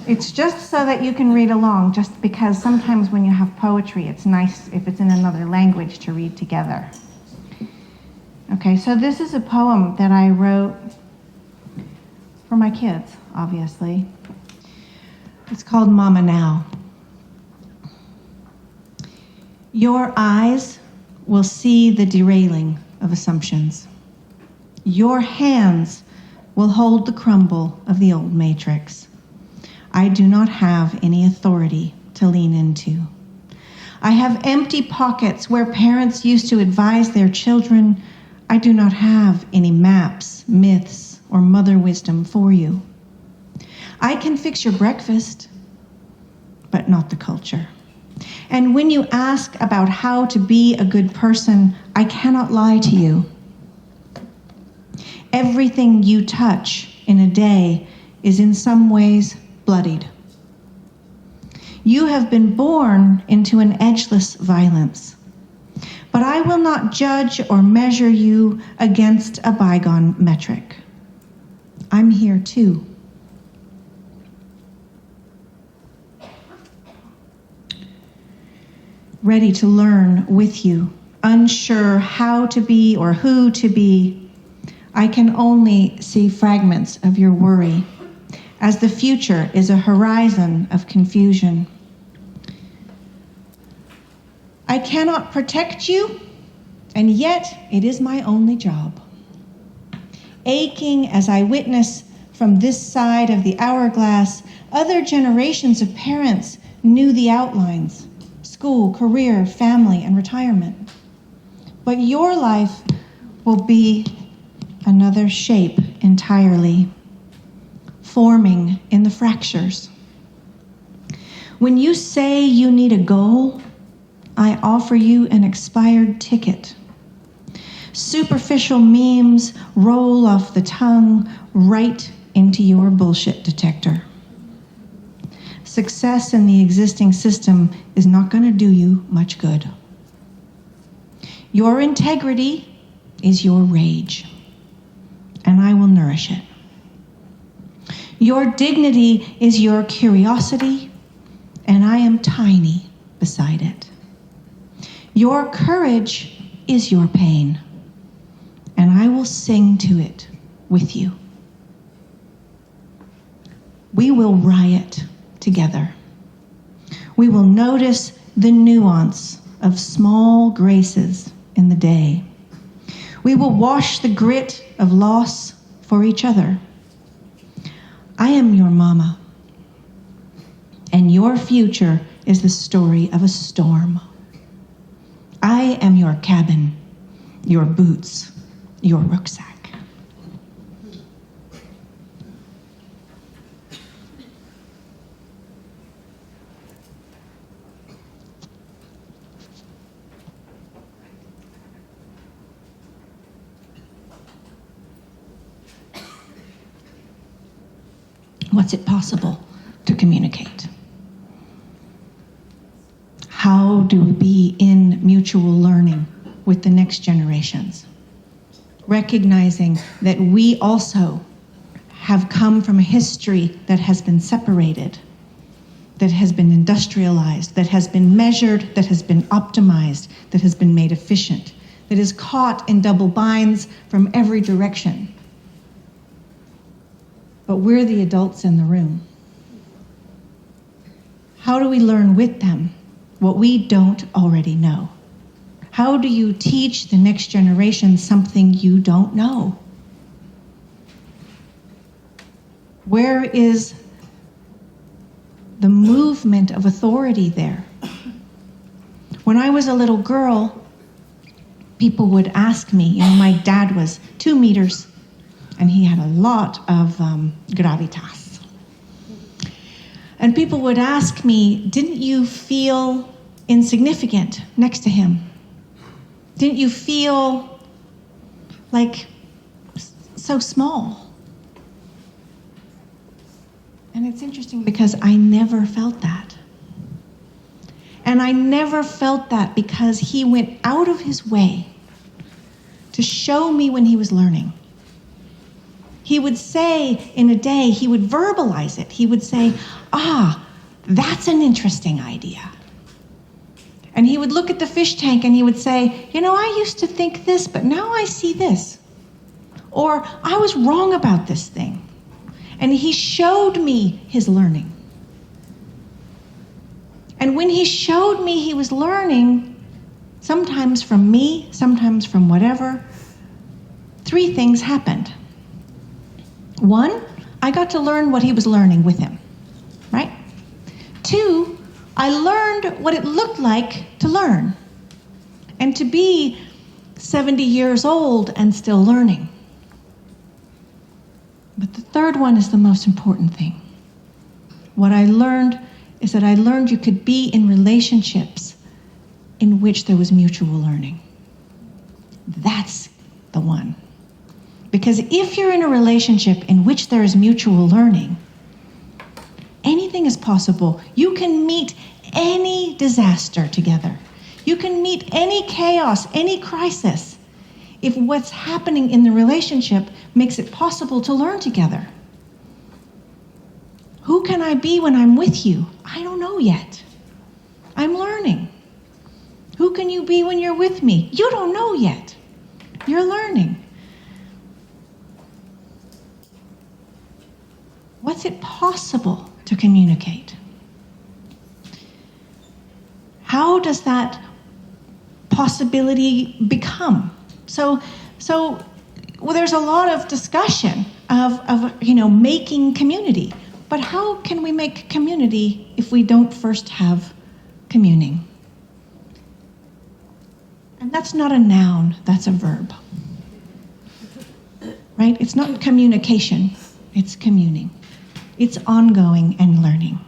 It's just so that you can read along, just because sometimes when you have poetry, it's nice if it's in another language to read together. Okay, so this is a poem that I wrote for my kids, obviously. It's called Mama Now. Your eyes will see the derailing of assumptions. Your hands will hold the crumble of the old matrix. I do not have any authority to lean into. I have empty pockets where parents used to advise their children. I do not have any maps, myths, or mother wisdom for you. I can fix your breakfast, but not the culture. And when you ask about how to be a good person, I cannot lie to you. Everything you touch in a day is in some ways bloodied. You have been born into an edgeless violence, but I will not judge or measure you against a bygone metric. I'm here too. Ready to learn with you, unsure how to be or who to be. I can only see fragments of your worry, as the future is a horizon of confusion. I cannot protect you, and yet it is my only job. Aching as I witness from this side of the hourglass, other generations of parents knew the outlines: school, career, family, and retirement. But your life will be another shape entirely, forming in the fractures. When you say you need a goal, I offer you an expired ticket. Superficial memes roll off the tongue right into your bullshit detector. Success in the existing system is not going to do you much good. Your integrity is your rage, and I will nourish it. Your dignity is your curiosity, and I am tiny beside it. Your courage is your pain, and I will sing to it with you. We will riot together. We will notice the nuance of small graces in the day. We will wash the grit of loss for each other. I am your mama, and your future is the story of a storm. I am your cabin, your boots, your rucksack. What's it possible to communicate? How do we be in mutual learning with the next generations? Recognizing that we also have come from a history that has been separated, that has been industrialized, that has been measured, that has been optimized, that has been made efficient, that is caught in double binds from every direction. But we're the adults in the room. How do we learn with them what we don't already know? How do you teach the next generation something you don't know? Where is the movement of authority there? When I was a little girl, people would ask me, my dad was 2 meters, and he had a lot of gravitas. And people would ask me, didn't you feel insignificant next to him? Didn't you feel like so small? And it's interesting because I never felt that. And I never felt that because he went out of his way to show me when he was learning. He would say in a day, he would verbalize it. He would say, that's an interesting idea. And he would look at the fish tank and he would say, I used to think this, but now I see this. Or I was wrong about this thing. And he showed me his learning. And when he showed me he was learning, sometimes from me, sometimes from whatever, 3 things happened. 1, I got to learn what he was learning with him, right? 2, I learned what it looked like to learn and to be 70 years old and still learning. But the 3rd one is the most important thing. What I learned is that I learned you could be in relationships in which there was mutual learning. That's the one. Because if you're in a relationship in which there is mutual learning, anything is possible. You can meet any disaster together. You can meet any chaos, any crisis, if what's happening in the relationship makes it possible to learn together. Who can I be when I'm with you? I don't know yet. I'm learning. Who can you be when you're with me? You don't know yet. You're learning. What's it possible to communicate? How does that possibility become? So there's a lot of discussion of making community. But how can we make community if we don't first have communing? And that's not a noun, that's a verb. Right? It's not communication, it's communing. It's ongoing and learning.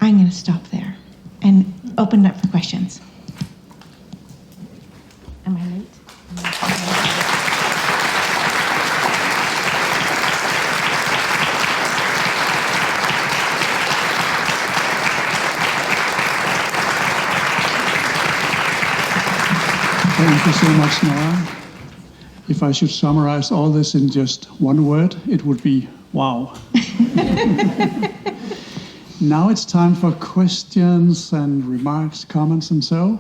I'm going to stop there and open it up for questions. Am I late? Thank you so much, Nora. If I should summarize all this in just one word, it would be wow. Now it's time for questions and remarks, comments, and so.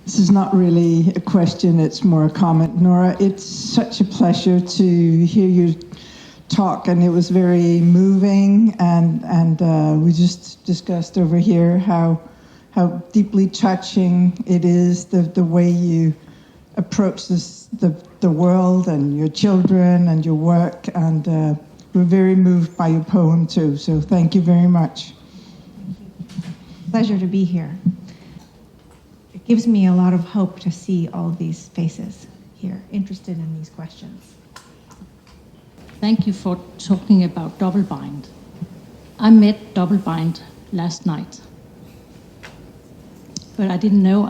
This is not really a question, it's more a comment. Nora, it's such a pleasure to hear you talk, and it was very moving, and we just discussed over here how how deeply touching it is, the way you approach the world and your children and your work, and we're very moved by your poem too, so thank you very much. Pleasure to be here. It gives me a lot of hope to see all these faces here, interested in these questions. Thank you for talking about double-bind. I met double-bind last night, but I didn't know,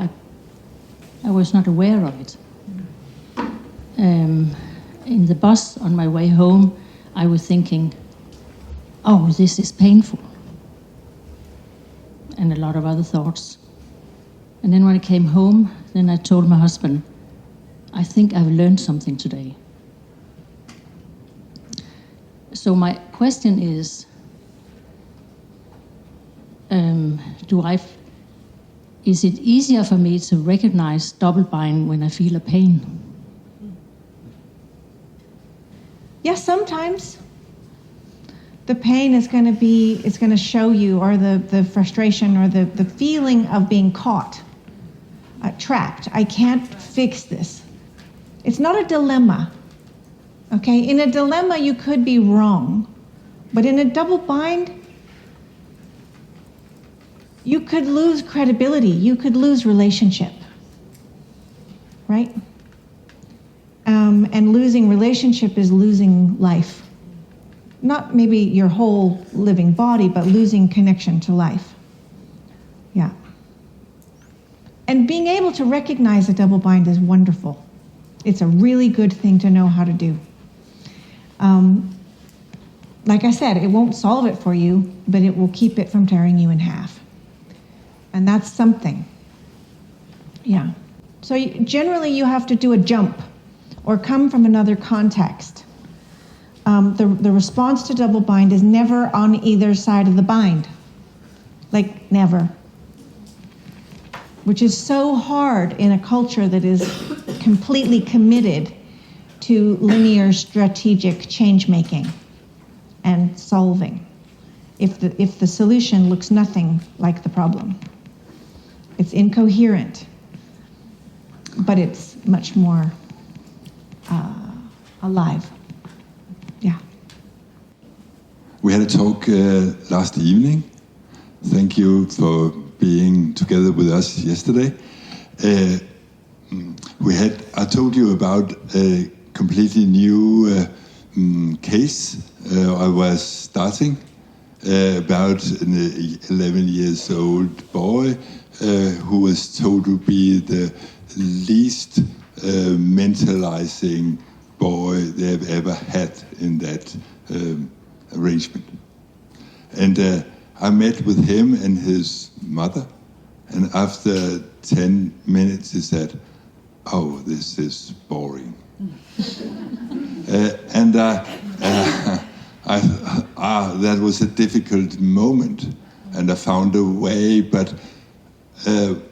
I was not aware of it. In the bus on my way home, I was thinking, oh, this is painful, and a lot of other thoughts. And then when I came home, then I told my husband, I think I've learned something today. So my question is, is it easier for me to recognize double-bind when I feel a pain? Yes, sometimes. The pain is going to show you, or the frustration, or the feeling of being caught, trapped. I can't fix this. It's not a dilemma. Okay, in a dilemma you could be wrong, but in a double bind, you could lose credibility, you could lose relationship, right? And losing relationship is losing life. Not maybe your whole living body, but losing connection to life. Yeah. And being able to recognize a double bind is wonderful. It's a really good thing to know how to do. Like I said, it won't solve it for you, but it will keep it from tearing you in half. And that's something. Yeah. So generally you have to do a jump or come from another context. The response to double bind is never on either side of the bind. Like, never. Which is so hard in a culture that is completely committed to linear strategic change-making and solving. If the solution looks nothing like the problem. It's incoherent, but it's much more alive. Yeah. We had a talk last evening. Thank you for being together with us yesterday. I told you about a completely new case I was starting about an 11 years old boy who was told to be the least mentalizing boy they've ever had in that arrangement. And I met with him and his mother, and after 10 minutes he said, "Oh, this is boring." That was a difficult moment, and I found a way. But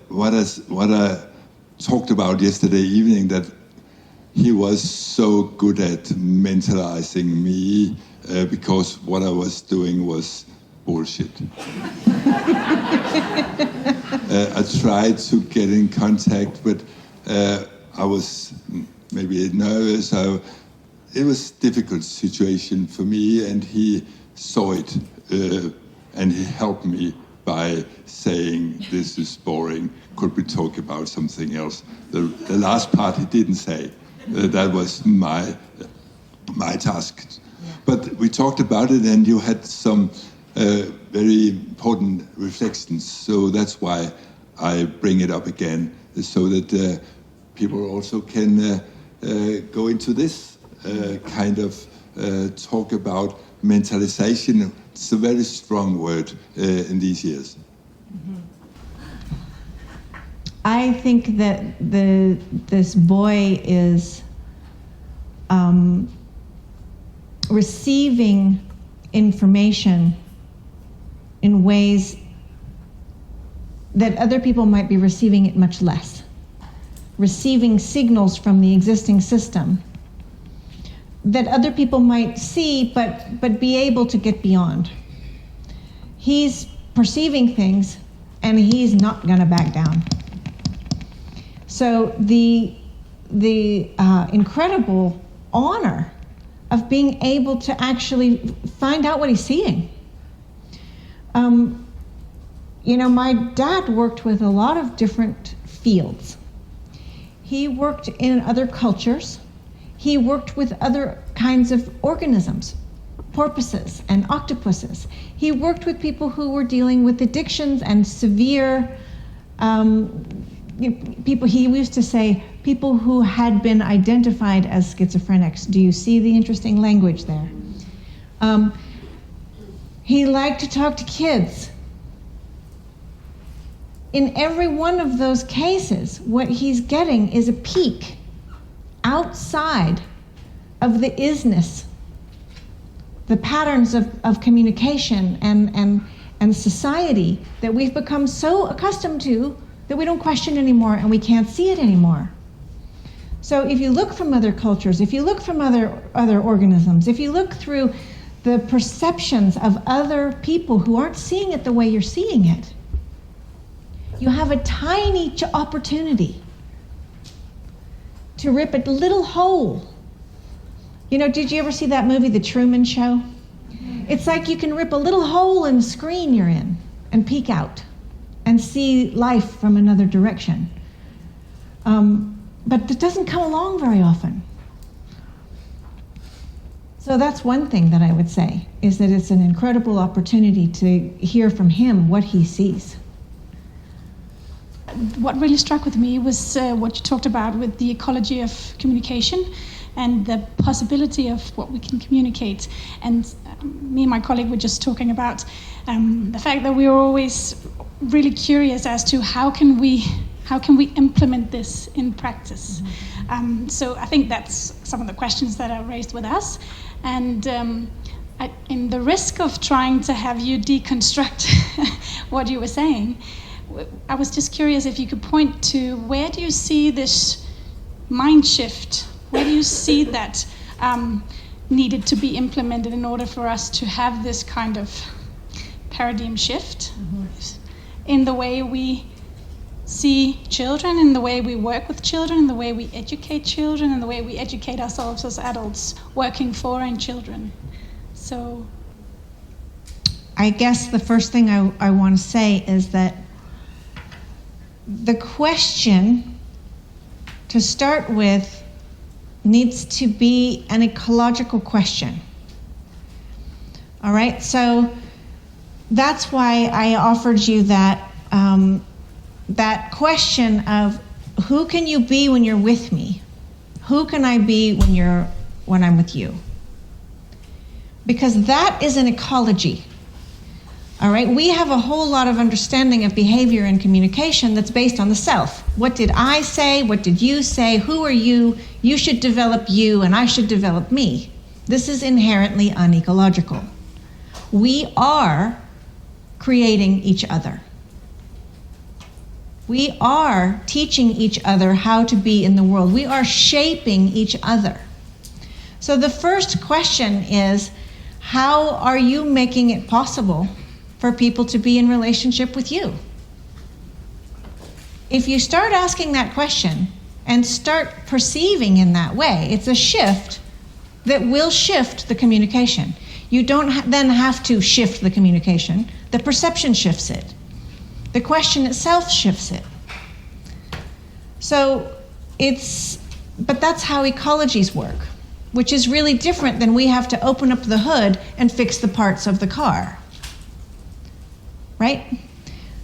what I talked about yesterday evening, that he was so good at mentalizing me because what I was doing was bullshit. I tried to get in contact, but I was maybe nervous. It was a difficult situation for me, and he saw it, and he helped me by saying, "This is boring. Could we talk about something else?" The last part he didn't say. That was my task. Yeah. But we talked about it, and you had some very important reflections. So that's why I bring it up again, so that people also can go into this kind of talk about mentalization. It's a very strong word in these years. Mm-hmm. I think that this boy is receiving information in ways that other people might be receiving it much less. Receiving signals from the existing system that other people might see but be able to get beyond. He's perceiving things and he's not going to back down. So the incredible honor of being able to actually find out what he's seeing. My dad worked with a lot of different fields. He worked in other cultures. He worked with other kinds of organisms, porpoises and octopuses. He worked with people who were dealing with addictions and severe people. He used to say people who had been identified as schizophrenics. Do you see the interesting language there? He liked to talk to kids. In every one of those cases, what he's getting is a peek outside of the isness, the patterns of communication and society that we've become so accustomed to that we don't question anymore and we can't see it anymore. So if you look from other cultures, if you look from other organisms, if you look through the perceptions of other people who aren't seeing it the way you're seeing it, you have a tiny opportunity to rip a little hole. Did you ever see that movie, The Truman Show? It's like you can rip a little hole in the screen you're in and peek out and see life from another direction. But it doesn't come along very often. So that's one thing that I would say, is that it's an incredible opportunity to hear from him what he sees. What really struck with me was what you talked about with the ecology of communication and the possibility of what we can communicate. And me and my colleague were just talking about the fact that we are always really curious as to how can we implement this in practice. So I think that's some of the questions that are raised with us. And in the risk of trying to have you deconstruct what you were saying, I was just curious if you could point to where do you see this mind shift? Where do you see that needed to be implemented in order for us to have this kind of paradigm shift in the way we see children, in the way we work with children, in the way we educate children, in the way we educate ourselves as adults working for and children? So I guess the first thing I want to say is that the question to start with needs to be an ecological question. All right, so that's why I offered you that that question of who can you be when you're with me? Who can I be when I'm with you? Because that is an ecology. All right, we have a whole lot of understanding of behavior and communication that's based on the self. What did I say? What did you say? Who are you? You should develop you and I should develop me. This is inherently unecological. We are creating each other. We are teaching each other how to be in the world. We are shaping each other. So the first question is, how are you making it possible for people to be in relationship with you? If you start asking that question and start perceiving in that way, it's a shift that will shift the communication. You don't then have to shift the communication. The perception shifts it. The question itself shifts it. So but that's how ecologies work, which is really different than we have to open up the hood and fix the parts of the car. Right?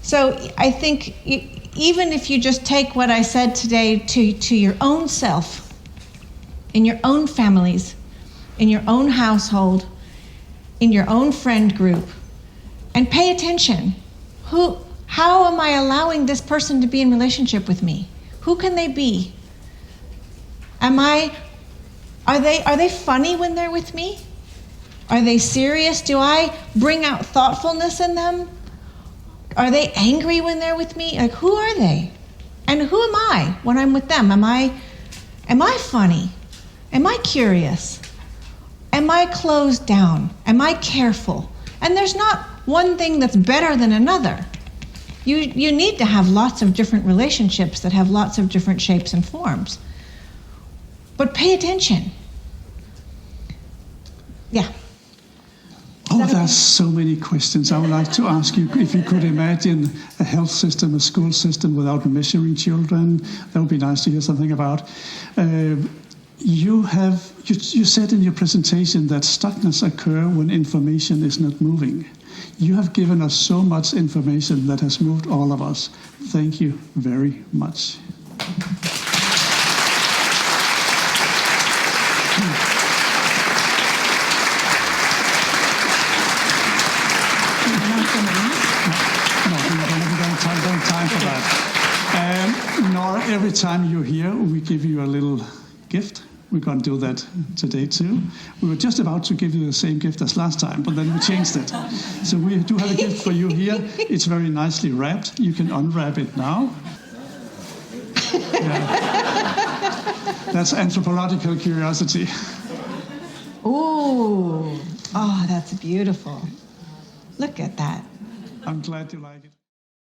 So I think even if you just take what I said today to your own self, in your own families, in your own household, in your own friend group, and pay attention. How am I allowing this person to be in relationship with me? Who can they be? Are they funny when they're with me? Are they serious? Do I bring out thoughtfulness in them? Are they angry when they're with me? Like, who are they? And who am I when I'm with them? Am I funny? Am I curious? Am I closed down? Am I careful? And there's not one thing that's better than another. You need to have lots of different relationships that have lots of different shapes and forms. But pay attention. Yeah. Oh, there's so many questions. I would like to ask you if you could imagine a health system, a school system without measuring children. That would be nice to hear something about. You said in your presentation that stuckness occurs when information is not moving. You have given us so much information that has moved all of us. Thank you very much. Time for that. Nora, every time you're here, we give you a little gift. We're going to do that today too. We were just about to give you the same gift as last time, but then we changed it. So we do have a gift for you here. It's very nicely wrapped. You can unwrap it now. Yeah. That's anthropological curiosity. Ooh, oh, that's beautiful. Look at that. I'm glad you like it.